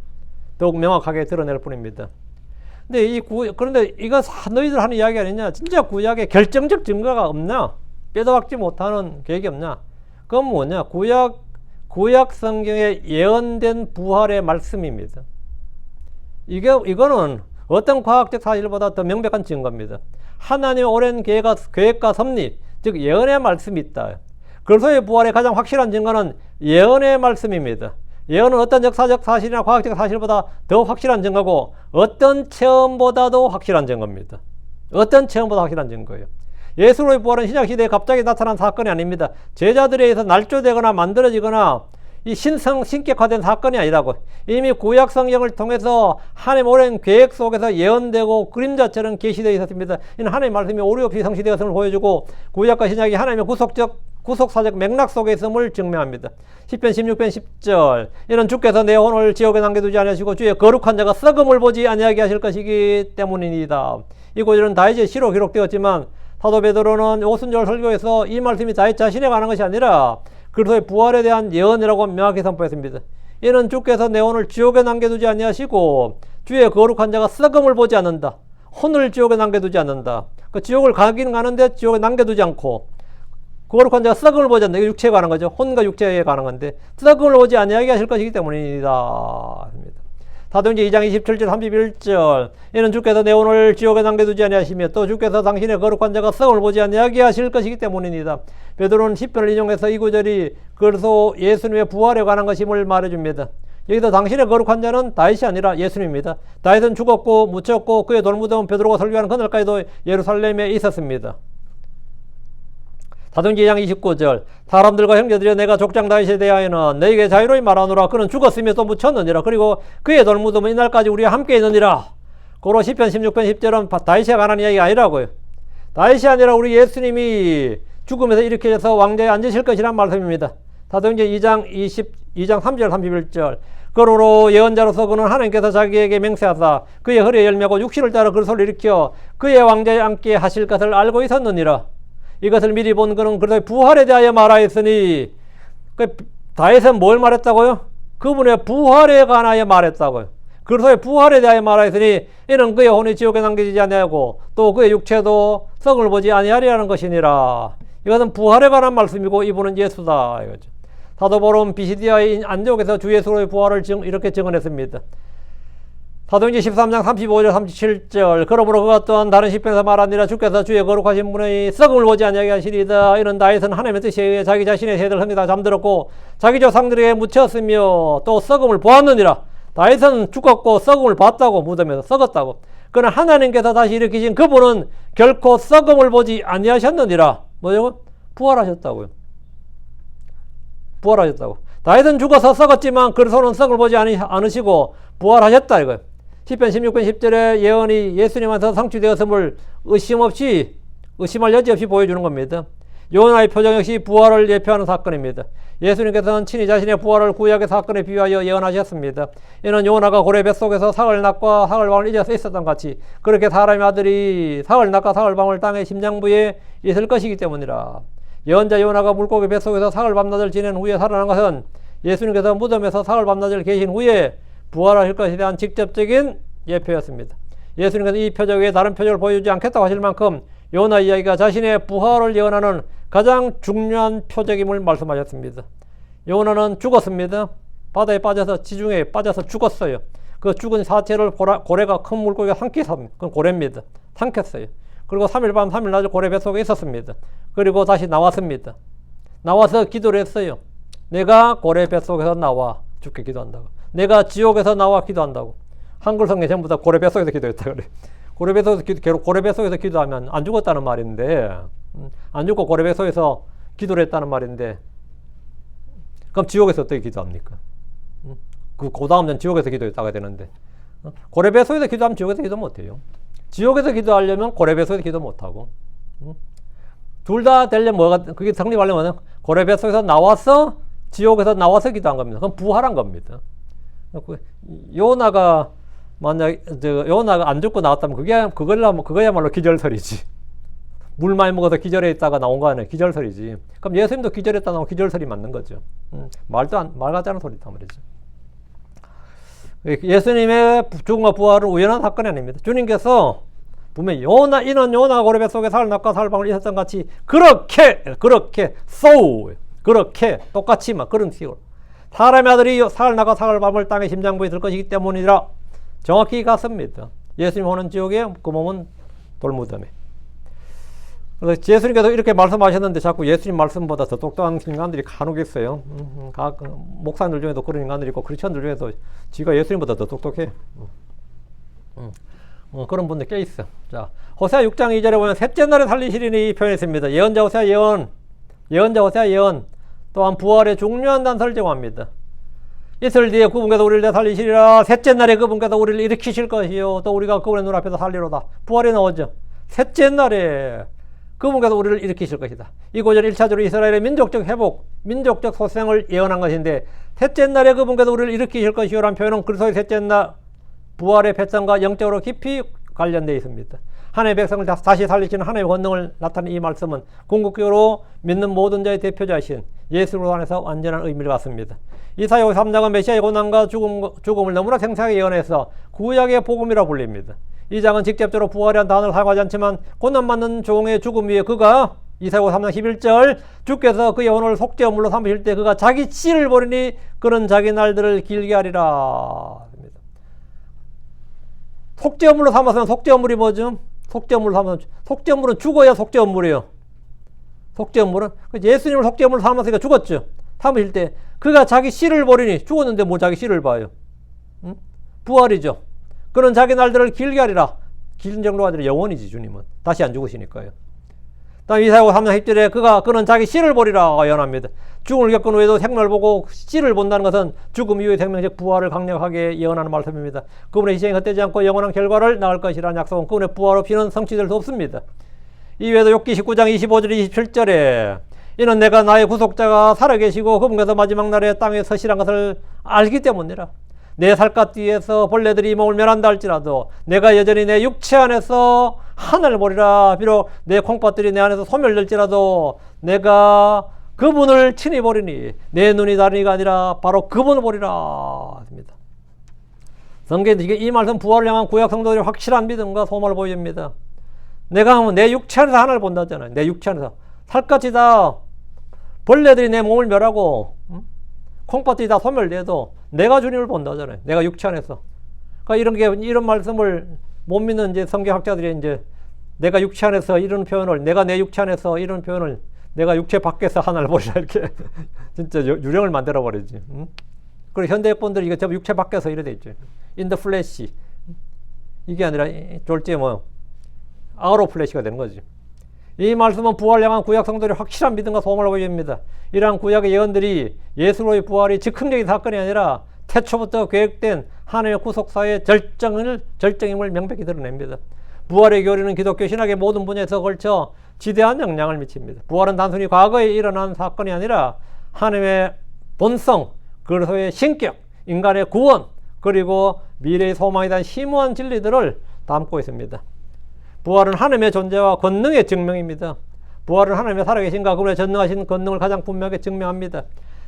더욱 명확하게 드러낼 뿐입니다. 그런데 이거 너희들 하는 이야기 아니냐? 진짜 구약에 결정적 증거가 없나? 빼도 박지 못하는 계획이 없냐? 그건 뭐냐? 구약 성경에 예언된 부활의 말씀입니다. 이거는 어떤 과학적 사실보다 더 명백한 증거입니다. 하나님의 오랜 계획과 섭리, 즉 예언의 말씀이 있다. 그리스도의 부활의 가장 확실한 증거는 예언의 말씀입니다. 예언은 어떤 역사적 사실이나 과학적 사실보다 더 확실한 증거고 어떤 체험보다도 확실한 증거입니다. 어떤 체험보다 확실한 증거예요. 예수로의 부활은 신약시대에 갑자기 나타난 사건이 아닙니다. 제자들에 의해서 날조되거나 만들어지거나 이 신격화된 사건이 아니라고. 이미 구약 성경을 통해서 하나님 오랜 계획 속에서 예언되고 그림자처럼 계시되어 있었습니다. 이는 하나님의 말씀이 오류 없이 성취되었음을 보여주고 구약과 신약이 하나님의 구속사적 맥락 속에 있음을 증명합니다. 10편 16편 10절 이는 주께서 내 혼을 지옥에 남겨두지 아니하시고 주의 거룩한 자가 썩음을 보지 아니하게 하실 것이기 때문입니다. 이 구절은 다윗의 시로 기록되었지만 사도 베드로는 오순절 설교에서 이 말씀이 다윗 자신에 관한 것이 아니라 그리스도의 부활에 대한 예언이라고 명확히 선포했습니다. 이는 주께서 내 혼을 지옥에 남겨두지 아니하시고 주의 거룩한 자가 썩음을 보지 않는다. 혼을 지옥에 남겨두지 않는다. 그 지옥을 가긴 가는데 지옥에 남겨두지 않고 거룩한 자가 썩음을 보지 않는다. 이게 육체에 관한 거죠. 혼과 육체에 관한 건데 썩음을 보지 아니하게 하실 것이기 때문이다. 사도행전 2장 27절 31절 이는 주께서 내 혼을 지옥에 남겨두지 아니하시며 또 주께서 당신의 거룩한 자가 썩음을 보지 아니하게 하실 것이기 때문입니다. 베드로는 시편을 인용해서 이 구절이 그래서 예수님의 부활에 관한 것임을 말해줍니다. 여기서 당신의 거룩한 자는 다윗이 아니라 예수님입니다. 다윗은 죽었고 묻혔고 그의 돌무덤은 베드로가 설교하는 그날까지도 예루살렘에 있었습니다. 사도행전 2장 29절 사람들과 형제들이 내가 족장 다윗에 대하여는 너에게 자유로이 말하노라. 그는 죽었으며 또 묻혔느니라. 그리고 그의 돌무덤은 이날까지 우리와 함께 있느니라. 고로 시편 16편 10절은 다윗에 관한 이야기가 아니라고요. 다윗이 아니라 우리 예수님이 죽음에서 일으켜져서 왕좌에 앉으실 것이란 말씀입니다. 사도행전 2장 3절 31절 그러므로 예언자로서 그는 하나님께서 자기에게 맹세하사 그의 허리에 열매고 육신을 따라 그리스도를 일으켜 그의 왕좌에 앉게 하실 것을 알고 있었느니라. 이것을 미리 본 그는 그리스도의 부활에 대하여 말하였으니 다윗은 뭘 말했다고요? 그분의 부활에 관하여 말했다고요. 그리스도의 부활에 대하여 말하였으니 이는 그의 혼이 지옥에 남겨지지 아니하고 또 그의 육체도 썩음을 보지 아니하리라는 것이니라. 이것은 부활에 관한 말씀이고 이분은 예수다 이거죠. 사도 바울은 비시디아의 안디옥에서 주 예수로의 부활을 이렇게 증언했습니다. 사도행전 13장 35절 37절 그러므로 그가 또한 다른 시편에서 말하니라. 주께서 주의 거룩하신 분의 썩음을 보지 아니하게 하시리이다. 이는 다윗은 하나님의 뜻에 의해 자기 자신의 세대를 흥미다 잠들었고 자기 조상들에게 묻혔으며 또 썩음을 보았느니라. 다윗은 죽었고 썩음을 봤다고. 무덤에서 썩었다고. 그러나 하나님께서 다시 일으키신 그분은 결코 썩음을 보지 아니하셨느니라. 뭐죠? 부활하셨다고요. 부활하셨다고. 다윗은 죽어서 썩었지만 그리스도는 썩을 보지 않으시고 부활하셨다 이거예요. 시편 16편 10절의 예언이 예수님한테 성취되었음을 의심 없이 의심할 여지 없이 보여주는 겁니다. 요나의 표정 역시 부활을 예표하는 사건입니다. 예수님께서는 친히 자신의 부활을 구약의 사건에 비유하여 예언하셨습니다. 이는 요나가 고래 뱃속에서 사흘낮과 사흘밤을 잊어서 있었던 같이 그렇게 사람의 아들이 사흘낮과 사흘밤을 땅의 심장부에 있을 것이기 때문이라. 예언자 요나가 물고기 뱃속에서 사흘밤낮을 지낸 후에 살아난 것은 예수님께서 무덤에서 사흘밤낮을 계신 후에 부활하실 것에 대한 직접적인 예표였습니다. 예수님께서 이 표적 외에 다른 표적을 보여주지 않겠다고 하실 만큼 요나 이야기가 자신의 부활을 예언하는 가장 중요한 표적임을 말씀하셨습니다. 요나는 죽었습니다. 바다에 빠져서 지중해에 빠져서 죽었어요. 그 죽은 사체를 고래가 큰 물고기가 삼켰습니다. 그건 고래입니다. 삼켰어요. 그리고 3일 밤 3일 낮을 고래 뱃속에 있었습니다. 그리고 다시 나왔습니다. 나와서 기도를 했어요. 내가 고래 뱃속에서 나와 죽게 기도한다고. 내가 지옥에서 나와 기도한다고. 한글 성경 전부 다 고래 뱃속에서 기도했다 그래. 고래 뱃속에서 기도하면 안 죽었다는 말인데, 안 죽고 고래 뱃속에서 기도를 했다는 말인데, 그럼 지옥에서 어떻게 기도합니까? 그 다음엔 지옥에서 기도했다가 되는데, 고래 뱃속에서 기도하면 지옥에서 기도 못해요. 지옥에서 기도하려면 고래 뱃속에서 기도 못하고, 둘 다 되려면 그게 성립하려면 고래 뱃속에서 나와서 지옥에서 나와서 기도한 겁니다. 그럼 부활한 겁니다. 요나가 만약 요나가 안 죽고 나왔다면 그거야말로 기절설이지. 물 많이 먹어서 기절해 있다가 나온 거 아니에요. 기절설이지. 그럼 예수님도 기절했다 나오면 기절설이 맞는 거죠. 말 같지 않은 소리다 말이죠. 예수님의 죽음과 부활은 우연한 사건이 아닙니다. 주님께서 분명히 이는 요나 고래 뱃속에 사흘낮과 사흘밤을 있었던 같이 그렇게 똑같이 막 그런 식으로 사람의 아들이 사흘낮과 사흘밤을 땅의 심장부에 있을 것이기 때문이라. 정확히 같습니다. 예수님 오는 지옥에 그 몸은 돌무덤에. 그래서 예수님께서 이렇게 말씀하셨는데 자꾸 예수님 말씀보다 더 똑똑한 인간들이 간혹 있어요. 목사님들 중에도 그런 인간들이 있고 크리스천들 중에도 지가 예수님보다 더 똑똑해. 그런 분들 꽤 있어. 자, 호세아 6장 2절에 보면 셋째 날에 살리시리니 표현했습니다. 예언자 호세아 예언 또한 부활의 중요한 단서를 제공합니다. 이틀 뒤에 그분께서 우리를 되살리시리라. 셋째 날에 그분께서 우리를 일으키실 것이요 또 우리가 그분의 눈앞에서 살리로다. 부활이 나오죠. 셋째 날에 그분께서 우리를 일으키실 것이다. 이 구절은 1차적으로 이스라엘의 민족적 회복, 민족적 소생을 예언한 것인데 셋째 날에 그분께서 우리를 일으키실 것이요라는 표현은 그리스도의 셋째 날 부활의 배짱과 영적으로 깊이 관련되어 있습니다. 하나님의 백성을 다시 살리시는 하나님의 권능을 나타내는 이 말씀은 궁극적으로 믿는 모든 자의 대표자이신 예수로 안에서 완전한 의미를 갖습니다. 이사야 53장은 메시아의 고난과 죽음을 너무나 생생하게 예언해서 구약의 복음이라 불립니다. 이 장은 직접적으로 부활이라는 단어를 사용하지 않지만 고난받는 종의 죽음 위에 그가 이사야 53장 11절 주께서 그의 혼을 속죄물로 삼으실 때 그가 자기 씨를 버리니 그는 자기 날들을 길게 하리라. 속죄물로 삼았으면 속죄물이 뭐죠? 속죄물은 죽어야 속죄물이에요. 속죄물은 예수님을 속죄물로 삼았으니까 죽었죠. 삼으실 때 그가 자기 씨를 버리니 죽었는데 뭐 자기 씨를 봐요. 부활이죠. 그는 자기 날들을 길게 하리라. 긴 정도가 아니라 영원이지. 주님은 다시 안 죽으시니까요. 다음 이사야 3장 10절에 그는 자기 씨를 버리라 예언합니다. 죽음을 겪은 후에도 생명을 보고 씨를 본다는 것은 죽음 이후의 생명적 부활을 강력하게 예언하는 말씀입니다. 그분의 희생이 헛되지 않고 영원한 결과를 낳을 것이라는 약속은 그분의 부활 없이는 성취될 수 없습니다. 이외에도 욥기 19장 25절 27절에 이는 내가 나의 구속자가 살아계시고 그분께서 마지막 날에 땅에 서시란 것을 알기 때문이라. 내 살갗 뒤에서 벌레들이 몸을 멸한다 할지라도 내가 여전히 내 육체 안에서 하늘을 보리라. 비록 내 콩팥들이 내 안에서 소멸될지라도 내가 그분을 친히 보리니 내 눈이 다른 이가 아니라 바로 그분을 보리라. 성경에 이 말씀 부활을 향한 구약 성도들의 확실한 믿음과 소망을 보여줍니다. 내가 하면 내 육체 안에서 하나를 본다잖아요. 내 육체 안에서 살갗이 다 벌레들이 내 몸을 멸하고 콩팥이 다 소멸돼도 내가 주님을 본다잖아요. 내가 육체 안에서. 그러니까 이런 말씀을 못 믿는 이제 성경학자들이 이제 내가 육체 안에서 이런 표현을 내가 내 육체 안에서 이런 표현을 내가 육체 밖에서 하나를 보리라 이렇게 진짜 유령을 만들어 버리지. 그리고 현대분들이 이거 전부 육체 밖에서 이래 돼 있죠. in the flesh. 이게 아니라 졸지에 뭐 out of flesh가 되는 거지. 이 말씀은 부활을 향한 구약 성도들의 확실한 믿음과 소망을 보여줍니다. 이러한 구약의 예언들이 예수로의 부활이 즉흥적인 사건이 아니라 태초부터 계획된 하나님의 구속사의 절정임을 명백히 드러냅니다. 부활의 교리는 기독교 신학의 모든 분야에서 걸쳐 지대한 영향을 미칩니다. 부활은 단순히 과거에 일어난 사건이 아니라 하나님의 본성, 그리스도의 신격, 인간의 구원, 그리고 미래의 소망에 대한 심오한 진리들을 담고 있습니다. 부활은 하나님의 존재와 권능의 증명입니다. 부활은 하나님의 살아계신과 그분의 전능하신 권능을 가장 분명하게 증명합니다.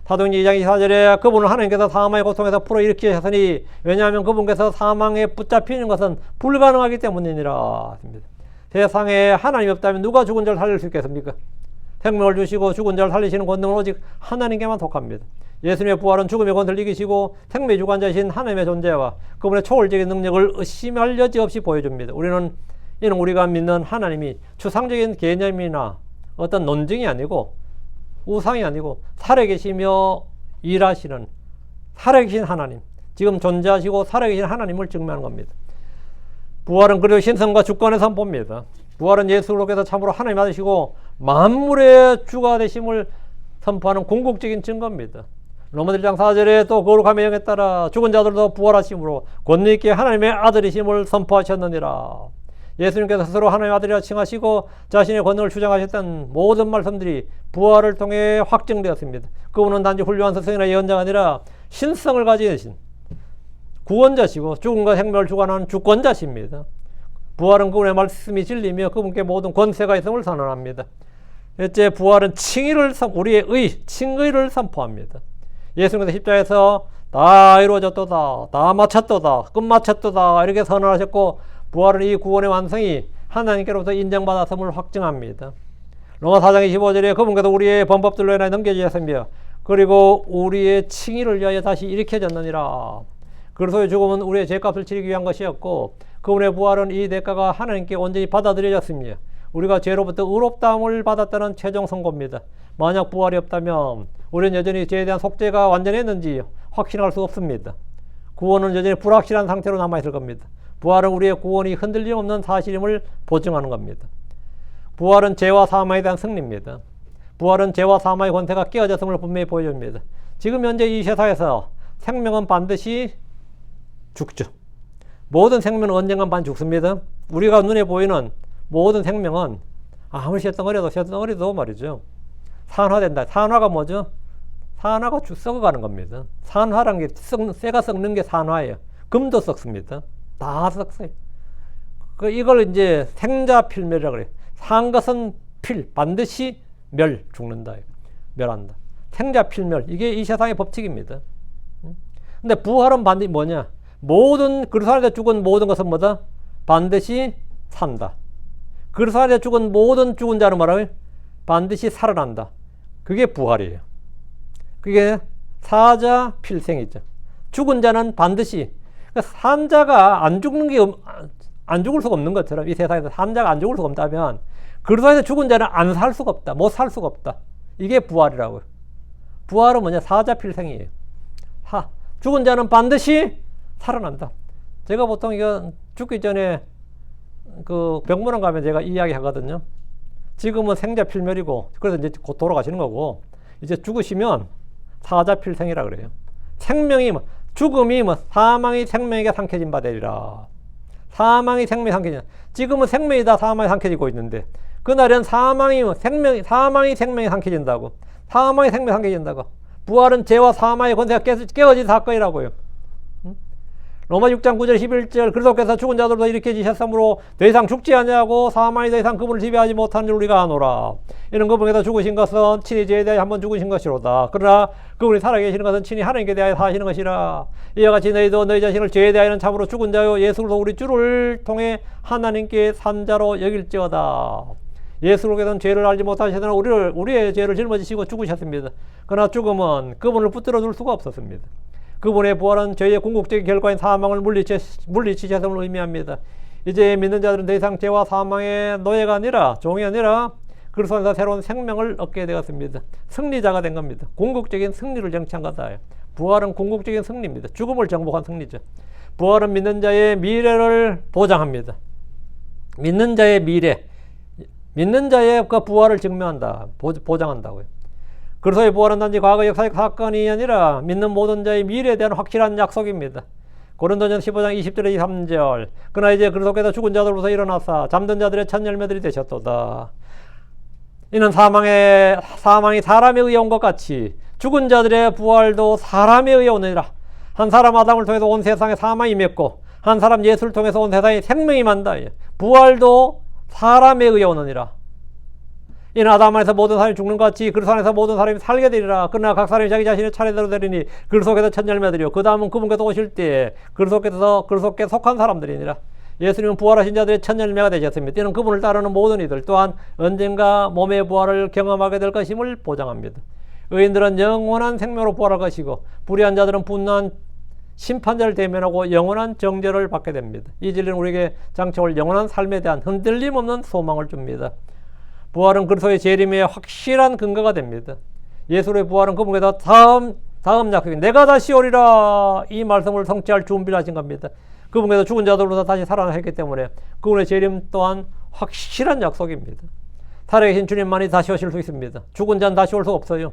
사도행전 2장 24절에 그분은 하나님께서 사망의 고통에서 풀어일으키셨으니 왜냐하면 그분께서 사망에 붙잡히는 것은 불가능하기 때문이니라. 세상에 하나님이 없다면 누가 죽은 자를 살릴 수 있겠습니까? 생명을 주시고 죽은 자를 살리시는 권능은 오직 하나님께만 속합니다. 예수님의 부활은 죽음의 권세를 이기시고 생명의 주관자이신 하나님의 존재와 그분의 초월적인 능력을 의심할 여지 없이 보여줍니다. 이는 우리가 믿는 하나님이 추상적인 개념이나 어떤 논증이 아니고 우상이 아니고 살아계시며 일하시는 살아계신 하나님, 지금 존재하시고 살아계신 하나님을 증명하는 겁니다. 부활은 그리고 신성과 주권의 선포입니다. 부활은 예수로께서 참으로 하나님 아들이시고 만물의 주가 되심을 선포하는 궁극적인 증거입니다. 로마서 1장 4절에 또 거룩함의 영에 따라 죽은 자들도 부활하심으로 권능 있게 하나님의 아들이심을 선포하셨느니라. 예수님께서 스스로 하나님의 아들이라 칭하시고 자신의 권능을 주장하셨던 모든 말씀들이 부활을 통해 확증되었습니다. 그분은 단지 훌륭한 스승이나 예언자가 아니라 신성을 가지신 구원자시고 죽음과 생명을 주관하는 주권자십니다. 부활은 그분의 말씀이 진리며 그분께 모든 권세가 있음을 선언합니다. 넷째, 부활은 우리의 칭의를 선포합니다. 예수님께서 십자가에서 다 이루어졌도다, 다 마쳤도다, 끝마쳤도다 이렇게 선언하셨고 부활은 이 구원의 완성이 하나님께로부터 인정받았음을 확증합니다. 로마 4장 25절에 그분께서 우리의 범법들로 인하여 넘겨주셨으며 그리고 우리의 칭의를 위하여 다시 일으켜졌느니라. 그리스도의 죽음은 우리의 죄값을 치르기 위한 것이었고 그분의 부활은 이 대가가 하나님께 온전히 받아들여졌으며 우리가 죄로부터 의롭다함을 받았다는 최종 선고입니다. 만약 부활이 없다면 우리는 여전히 죄에 대한 속죄가 완전했는지 확신할 수 없습니다. 구원은 여전히 불확실한 상태로 남아있을 겁니다. 부활은 우리의 구원이 흔들림 없는 사실임을 보증하는 겁니다. 부활은 죄와 사망에 대한 승리입니다. 부활은 죄와 사망의 권세가 깨어졌음을 분명히 보여줍니다. 지금 현재 이 세상에서 생명은 반드시 죽죠. 모든 생명은 언젠간 반 죽습니다. 우리가 눈에 보이는 모든 생명은 아무리 쇳덩어리도 말이죠. 산화된다. 산화가 뭐죠? 산화가 썩어가는 겁니다. 산화라는 게 쇠가 썩는 게 산화예요. 금도 썩습니다. 다 썩어요. 이걸 이제 생자필멸이라고 그래요. 산 것은 반드시 죽는다. 멸한다. 생자필멸. 이게 이 세상의 법칙입니다. 근데 부활은 반드시 뭐냐? 그리스도 안에서 죽은 모든 것은 뭐다? 반드시 산다. 그리스도 안에서 죽은 자는 뭐라고요? 반드시 살아난다. 그게 부활이에요. 그게 사자 필생이죠. 죽은 자는 반드시, 그러니까 산 자가 안 죽을 수가 없는 것처럼 이 세상에서 산 자가 안 죽을 수가 없다면 그리스도 안에서 죽은 자는 안 살 수가 없다. 못 살 수가 없다. 이게 부활이라고요. 부활은 뭐냐? 사자 필생이에요. 죽은 자는 반드시 살아난다. 제가 보통 이거 죽기 전에 그 병문안 가면 제가 이야기 하거든요. 지금은 생자필멸이고 그래서 이제 곧 돌아가시는 거고 이제 죽으시면 사자필생이라 그래요. 죽음이 사망이 생명에게 삼켜진 바 되리라. 사망이 생명에 삼켜진. 지금은 생명이 다 사망에 삼켜지고 있는데 그날은 사망이 생명에 삼켜진다고. 사망이 생명에 삼켜진다고. 부활은 죄와 사망의 권세가 깨어진 사건이라고요. 로마 6장 9절 11절 그리스도께서 죽은 자들도 일으켜지셨으므로 더 이상 죽지 아니하고 사망이 더 이상 그분을 지배하지 못하는 줄 우리가 아노라. 이는 그분께서 죽으신 것은 친히 죄에 대하여 한번 죽으신 것이로다. 그러나 그분이 살아계시는 것은 친히 하나님께 대하여 사시는 것이라. 이와 같이 너희도 너희 자신을 죄에 대하여는 참으로 죽은 자요 예수로 우리 주를 통해 하나님께 산 자로 여길지어다. 예수로께서는 죄를 알지 못하시더나 우리의 죄를 짊어지시고 죽으셨습니다. 그러나 죽음은 그분을 붙들어 둘 수가 없었습니다. 그분의 부활은 죄의 궁극적인 결과인 사망을 물리치셨음을 의미합니다. 이제 믿는 자들은 더 이상 죄와 사망의 노예가 아니라 종이 아니라 그리스도 안에서 새로운 생명을 얻게 되었습니다. 승리자가 된 겁니다. 궁극적인 승리를 쟁취한 거다. 부활은 궁극적인 승리입니다. 죽음을 정복한 승리죠. 부활은 믿는 자의 미래를 보장합니다. 믿는 자의 미래, 믿는 자의 그 부활을 증명한다. 보장한다고요. 그리스도의 부활은 단지 과거 역사적 사건이 아니라 믿는 모든 자의 미래에 대한 확실한 약속입니다. 고린도전 15장 20절에 23절 그러나 이제 그리스도께서 죽은 자들로부터 일어나사 잠든 자들의 첫 열매들이 되셨도다. 이는 사망이 사람에 의해 온 것 같이 죽은 자들의 부활도 사람에 의해 오느니라. 한 사람 아담을 통해서 온 세상에 사망이 맺고 한 사람 예수를 통해서 온 세상에 생명이 만다. 부활도 사람에 의해 오느니라. 이는 아담 안에서 모든 사람이 죽는 것 같이 그리스도 안에서 모든 사람이 살게 되리라. 그러나 각 사람이 자기 자신의 차례대로 되리니 그리스도께서 첫 열매들이요 그 다음은 그분께서 오실 때에 그리스도께 속한 사람들이니라. 예수님은 부활하신 자들의 첫 열매가 되셨습니다. 이는 그분을 따르는 모든 이들 또한 언젠가 몸의 부활을 경험하게 될 것임을 보장합니다. 의인들은 영원한 생명으로 부활할 것이고 불의한 자들은 분노한 심판자를 대면하고 영원한 정죄를 받게 됩니다. 이 진리는 우리에게 장차올 영원한 삶에 대한 흔들림 없는 소망을 줍니다. 부활은 그리스도의 재림의 확실한 근거가 됩니다. 예수의 부활은 그분께서 다음 약속이 내가 다시 오리라 이 말씀을 성취할 준비를 하신 겁니다. 그분께서 죽은 자들로서 다시 살아나셨기 때문에 그분의 재림 또한 확실한 약속입니다. 살아 계신 주님만이 다시 오실 수 있습니다. 죽은 자는 다시 올 수 없어요.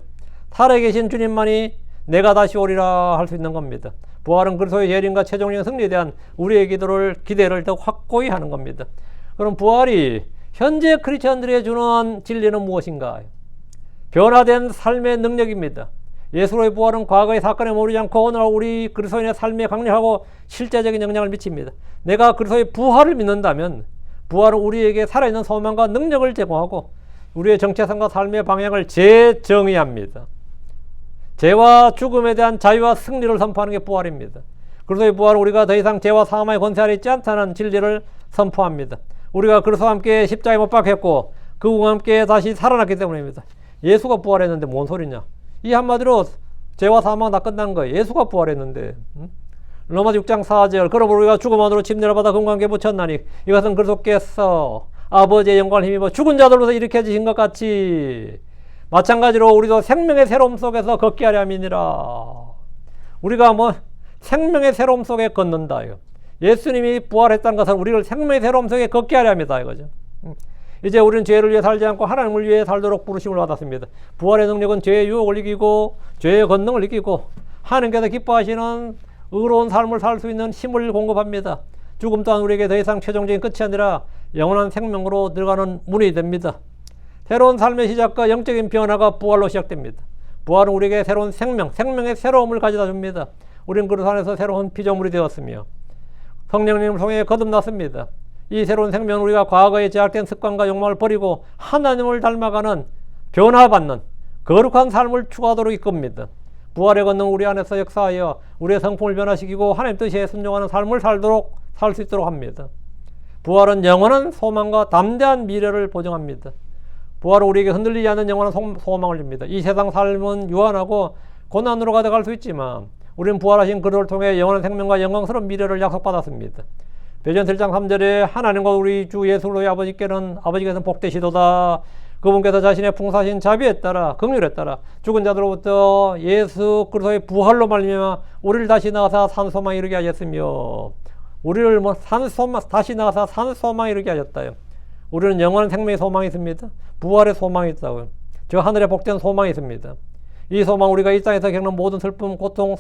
살아 계신 주님만이 내가 다시 오리라 할 수 있는 겁니다. 부활은 그리스도의 재림과 최종적인 승리에 대한 우리의 기대를 더 확고히 하는 겁니다. 그럼 부활이 현재 크리스천들에게 주는 진리는 무엇인가? 변화된 삶의 능력입니다. 예수로의 부활은 과거의 사건에 머무르지 않고 오늘날 우리 그리스도인의 삶에 강력하고 실제적인 영향을 미칩니다. 내가 그리스도의 부활을 믿는다면 부활은 우리에게 살아있는 소망과 능력을 제공하고 우리의 정체성과 삶의 방향을 재정의합니다. 죄와 죽음에 대한 자유와 승리를 선포하는 게 부활입니다. 그리스도의 부활은 우리가 더 이상 죄와 사망의 권세 아래 있지 않다는 진리를 선포합니다. 우리가 그리스도와 함께 십자가에 못 박혔고 그분과 함께 다시 살아났기 때문입니다. 예수가 부활했는데 뭔 소리냐? 이 한마디로 죄와 사망은 다 끝난 거예요. 예수가 부활했는데. 로마서 6장 4절 그러므로 우리가 죽음 안으로 침례를 받아 그분과 함께 붙였나니 이것은 그리스도께서 아버지의 영광을 힘입어 죽은 자들로서 일으켜지신 것 같이 마찬가지로 우리도 생명의 새로움 속에서 걷게 하려 함이니라. 우리가 생명의 새로움 속에 걷는다요. 예수님이 부활했다는 것은 우리를 생명의 새로움 속에 걷게 하려 합니다. 이거죠. 이제 우리는 죄를 위해 살지 않고 하나님을 위해 살도록 부르심을 받았습니다. 부활의 능력은 죄의 유혹을 이기고 죄의 권능을 이기고 하나님께서 기뻐하시는 의로운 삶을 살 수 있는 힘을 공급합니다. 죽음 또한 우리에게 더 이상 최종적인 끝이 아니라 영원한 생명으로 들어가는 문이 됩니다. 새로운 삶의 시작과 영적인 변화가 부활로 시작됩니다. 부활은 우리에게 새로운 생명의 새로움을 가져다 줍니다. 우리는 그리스도 안에서 새로운 피조물이 되었으며 성령님을 통해 거듭났습니다. 이 새로운 생명은 우리가 과거에 제약된 습관과 욕망을 버리고 하나님을 닮아가는 변화받는 거룩한 삶을 추구하도록 이끕니다. 부활의 권능은 우리 안에서 역사하여 우리의 성품을 변화시키고 하나님 뜻에 순종하는 삶을 살 수 있도록 합니다. 부활은 영원한 소망과 담대한 미래를 보증합니다. 부활은 우리에게 흔들리지 않는 영원한 소망을 줍니다. 이 세상 삶은 유한하고 고난으로 가져갈 수 있지만 우리는 부활하신 그를 통해 영원한 생명과 영광스러운 미래를 약속받았습니다. 베드로전 1장 3절에 하나님과 우리 주 예수 그리스도의 아버지께서는 복되시도다. 그분께서 자신의 풍성하신 자비에 따라 긍휼에 따라 죽은 자들로부터 예수 그리스도의 부활로 말미암아 우리를 다시 나가사 산 소망에 이르게 하셨으며 우리를 다시 나가사 산 소망에 이르게 하셨다요. 우리는 영원한 생명의 소망이 있습니다. 부활의 소망이 있다고요. 저 하늘의 복된 소망이 있습니다. 이 소망 우리가 이 땅에서 겪는 모든 슬픔, 고통,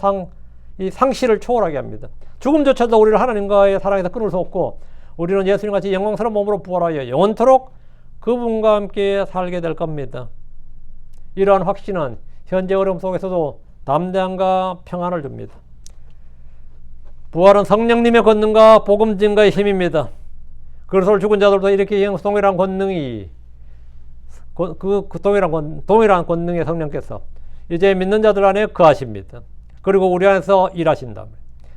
이 상실을 초월하게 합니다. 죽음조차도 우리를 하나님과의 사랑에서 끊을 수 없고 우리는 예수님같이 영광스러운 몸으로 부활하여 영원토록 그분과 함께 살게 될 겁니다. 이러한 확신은 현재 어려움 속에서도 담대함과 평안을 줍니다. 부활은 성령님의 권능과 복음 증거의 힘입니다. 그리스도를 죽은 자들도 이렇게 동일한 권능이 동일한 권능의 성령께서 이제 믿는 자들 안에 거하십니다. 그리고 우리 안에서 일하신다.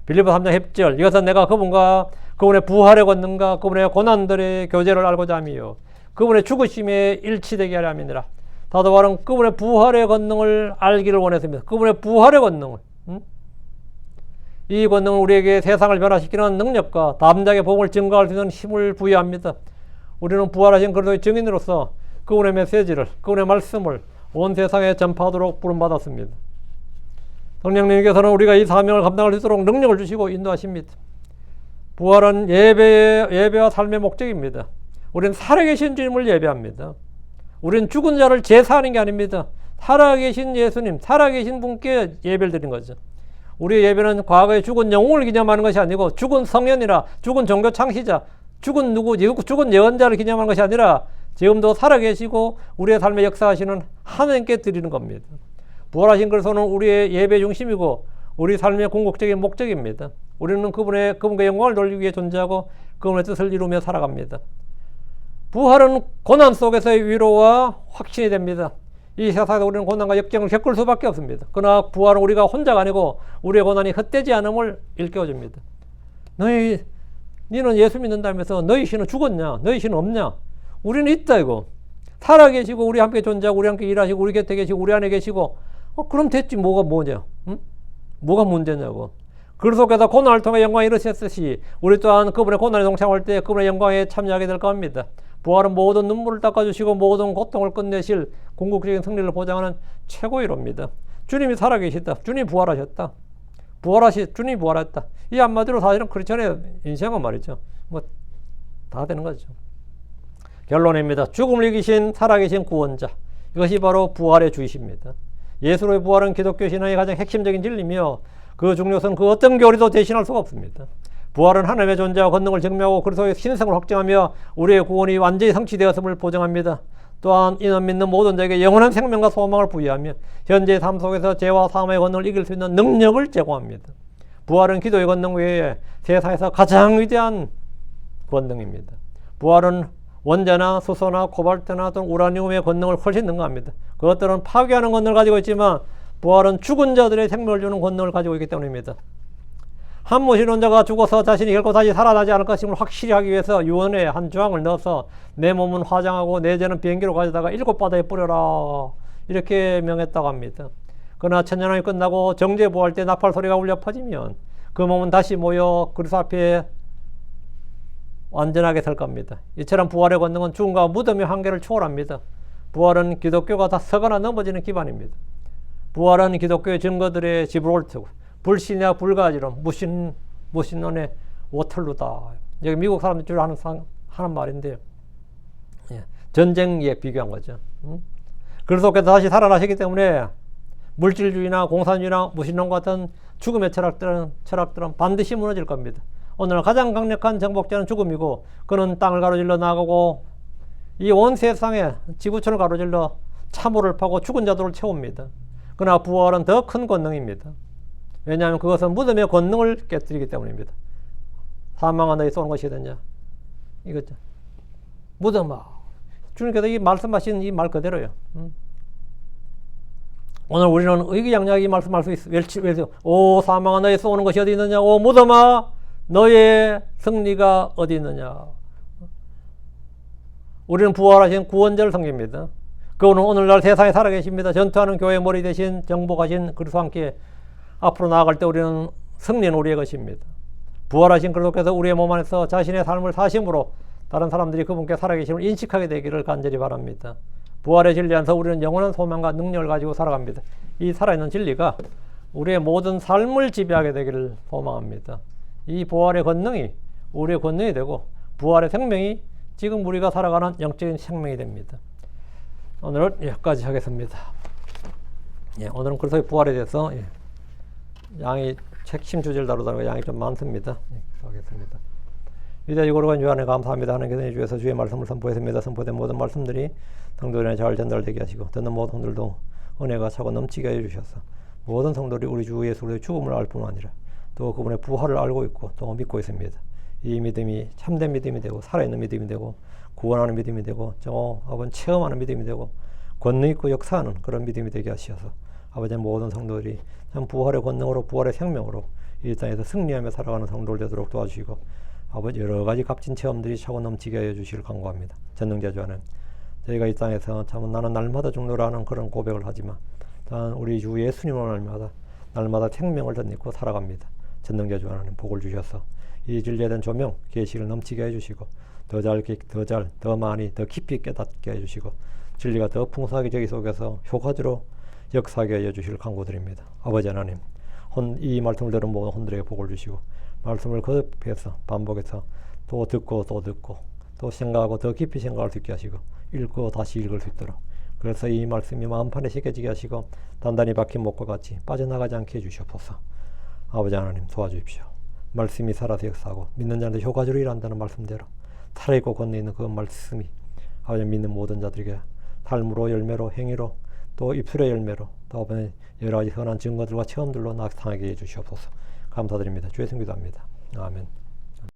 빌립보 3장 10절 이것은 내가 그분과 그분의 부활의 권능과 그분의 고난들의 교제를 알고자 함이요 그분의 죽으심에 일치되게 하려 함이니라. 사도 바울은 그분의 부활의 권능을 알기를 원했습니다. 그분의 부활의 권능을 이 권능은 우리에게 세상을 변화시키는 능력과 담대하게 복음을 증거할 수 있는 힘을 부여합니다. 우리는 부활하신 그리스도의 증인으로서 그분의 메시지를 그분의 말씀을 온 세상에 전파하도록 부름받았습니다. 성령님께서는 우리가 이 사명을 감당할 수 있도록 능력을 주시고 인도하십니다. 부활은 예배와 삶의 목적입니다. 우리는 살아계신 주님을 예배합니다. 우리는 죽은 자를 제사하는 게 아닙니다. 살아계신 예수님, 살아계신 분께 예배를 드리는 거죠. 우리의 예배는 과거의 죽은 영웅을 기념하는 것이 아니고 죽은 성현이나 죽은 종교 창시자, 죽은 예언자를 기념하는 것이 아니라 지금도 살아계시고 우리의 삶에 역사하시는 하나님께 드리는 겁니다. 부활하신 그리스도는 우리의 예배 중심이고 우리 삶의 궁극적인 목적입니다. 우리는 그분과 영광을 돌리기 위해 존재하고 그분의 뜻을 이루며 살아갑니다. 부활은 고난 속에서의 위로와 확신이 됩니다. 이 세상에서 우리는 고난과 역경을 겪을 수밖에 없습니다. 그러나 부활은 우리가 혼자가 아니고 우리의 고난이 헛되지 않음을 일깨워줍니다. 너희는 예수 믿는다면서 너희 신은 죽었냐? 너희 신은 없냐? 우리는 있다 이거. 살아계시고 우리 함께 존재하고 우리 함께 일하시고 우리 곁에 계시고 우리 안에 계시고 그럼 됐지 뭐냐? 응? 뭐가 문제냐고. 그 속에서 고난을 통해 영광이 이르셨듯이 우리 또한 그분의 고난에 동참할 때 그분의 영광에 참여하게 될 겁니다. 부활은 모든 눈물을 닦아주시고 모든 고통을 끝내실 궁극적인 승리를 보장하는 최고의 이로입니다. 주님이 살아계시다. 주님이 부활하셨다. 주님이 부활했다. 이 한마디로 사실은 크리스천의 인생은 말이죠. 다 되는 거죠. 결론입니다. 죽음을 이기신 살아계신 구원자. 이것이 바로 부활의 주이십니다. 예수로의 부활은 기독교 신앙의 가장 핵심적인 진리며 그 중요성은 그 어떤 교리도 대신할 수가 없습니다. 부활은 하나님의 존재와 권능을 증명하고 그리스도의 신성을 확증하며 우리의 구원이 완전히 성취되었음을 보증합니다. 또한 이는 믿는 모든 자에게 영원한 생명과 소망을 부여하며 현재의 삶 속에서 죄와 사망의 권능을 이길 수 있는 능력을 제공합니다. 부활은 기도의 권능 외에 세상에서 가장 위대한 권능입니다. 부활은 원자나 수소나 코발트나 또는 우라늄의 권능을 훨씬 능가합니다. 그것들은 파괴하는 권능을 가지고 있지만 부활은 죽은 자들의 생명을 주는 권능을 가지고 있기 때문입니다. 한 무신론자가 죽어서 자신이 결코 다시 살아나지 않을 것임을 확실히 하기 위해서 유언에 한 조항을 넣어서 내 몸은 화장하고 내 죄는 비행기로 가져다가 7바다에 뿌려라 이렇게 명했다고 합니다. 그러나 천년왕이 끝나고 정죄부활 때 나팔 소리가 울려 퍼지면 그 몸은 다시 모여 그리스도 앞에 완전하게 설 겁니다. 이처럼 부활의 권능은 죽음과 무덤의 한계를 초월합니다. 부활은 기독교가 다 서거나 넘어지는 기반입니다. 부활은 기독교의 증거들의 지브롤트고 불신이나 불가지론, 무신론의 워털루다. 여기 미국 사람들 주로 하는 말인데요. 전쟁에 비교한 거죠. 그리스도께서 다시 살아나시기 때문에 물질주의나 공산주의나 무신론 같은 죽음의 철학들은 반드시 무너질 겁니다. 오늘 가장 강력한 정복자는 죽음이고 그는 땅을 가로질러 나가고 이 온 세상에 지구촌을 가로질러 참호를 파고 죽은 자들을 채웁니다. 그러나 부활은 더 큰 권능입니다. 왜냐하면 그것은 무덤의 권능을 깨뜨리기 때문입니다. 사망아 너희 쏘는 것이 되냐? 이거죠. 무덤아. 주님께서 이 말씀하신 이 말 그대로요. 오늘 우리는 의기양양하게 말씀할 수 있어요. 오 사망아 너희 쏘는 것이 어디 있느냐? 오 무덤아 너의 승리가 어디 있느냐? 우리는 부활하신 구원자를 섬깁니다. 그분은 오늘날 세상에 살아계십니다. 전투하는 교회의 머리 대신 정복하신 그리스도와 함께 앞으로 나아갈 때 우리는 승리는 우리의 것입니다. 부활하신 그리스도께서 우리의 몸 안에서 자신의 삶을 사심으로 다른 사람들이 그분께 살아계심을 인식하게 되기를 간절히 바랍니다. 부활의 진리 안에서 우리는 영원한 소망과 능력을 가지고 살아갑니다. 이 살아있는 진리가 우리의 모든 삶을 지배하게 되기를 소망합니다. 이 부활의 권능이 우리의 권능이 되고 부활의 생명이 지금 우리가 살아가는 영적인 생명이 됩니다. 오늘은 여기까지 하겠습니다. 오늘은 그리스도의 부활에 대해서 양이 핵심 주제를 다루다 보니까 양이 좀 많습니다. 하겠습니다. 위대하시고 거룩한 주 안에 감사합니다. 하나님께서 주에서 주의 말씀을 선포했습니다. 선포된 모든 말씀들이 성도들에게 잘 전달되게 하시고 듣는 모든 성들도 은혜가 차고 넘치게 해주셔서 모든 성도들이 우리 주 예수 그리스도의 죽음을 알 뿐 아니라 또 그분의 부활을 알고 있고 또 믿고 있습니다. 이 믿음이 참된 믿음이 되고 살아있는 믿음이 되고 구원하는 믿음이 되고 아버지 체험하는 믿음이 되고 권능 있고 역사하는 그런 믿음이 되게 하셔서 아버지 모든 성도들이 참 부활의 권능으로 부활의 생명으로 이 땅에서 승리하며 살아가는 성도들 되도록 도와주시고 아버지 여러 가지 값진 체험들이 차고 넘치게 하여 주시길 간구합니다. 전능자주 하나님, 저희가 이 땅에서 참 나는 날마다 죽노라는 그런 고백을 하지만 또한 우리 주 예수님을 날마다 생명을 덧입고 살아갑니다. 전능자주 하나님 복을 주셔서 이 진리에 대한 조명, 계시를 넘치게 해주시고 더 많이, 더 깊이 깨닫게 해주시고 진리가 더 풍성하게 저희 속에서 효과적으로 역사하게 해주시길 간구드립니다. 아버지 하나님, 이 말씀을 들은 모든 혼들에게 복을 주시고 말씀을 거듭해서 반복해서 또 듣고 또 생각하고 더 깊이 생각할 수 있게 하시고 읽고 다시 읽을 수 있도록 그래서 이 말씀이 마음판에 새겨지게 하시고 단단히 박힌 목과 같이 빠져나가지 않게 해주시옵소서. 아버지 하나님 도와주십시오. 말씀이 살아서 역사하고 믿는 자한테 효과적으로 일한다는 말씀대로 살아있고 건너있는 그 말씀이 아버지 믿는 모든 자들에게 삶으로 열매로 행위로 또 입술의 열매로 또 아버지 여러 가지 선한 증거들과 체험들로 나타나게 해주시옵소서. 감사드립니다. 주의 성기도합니다. 아멘.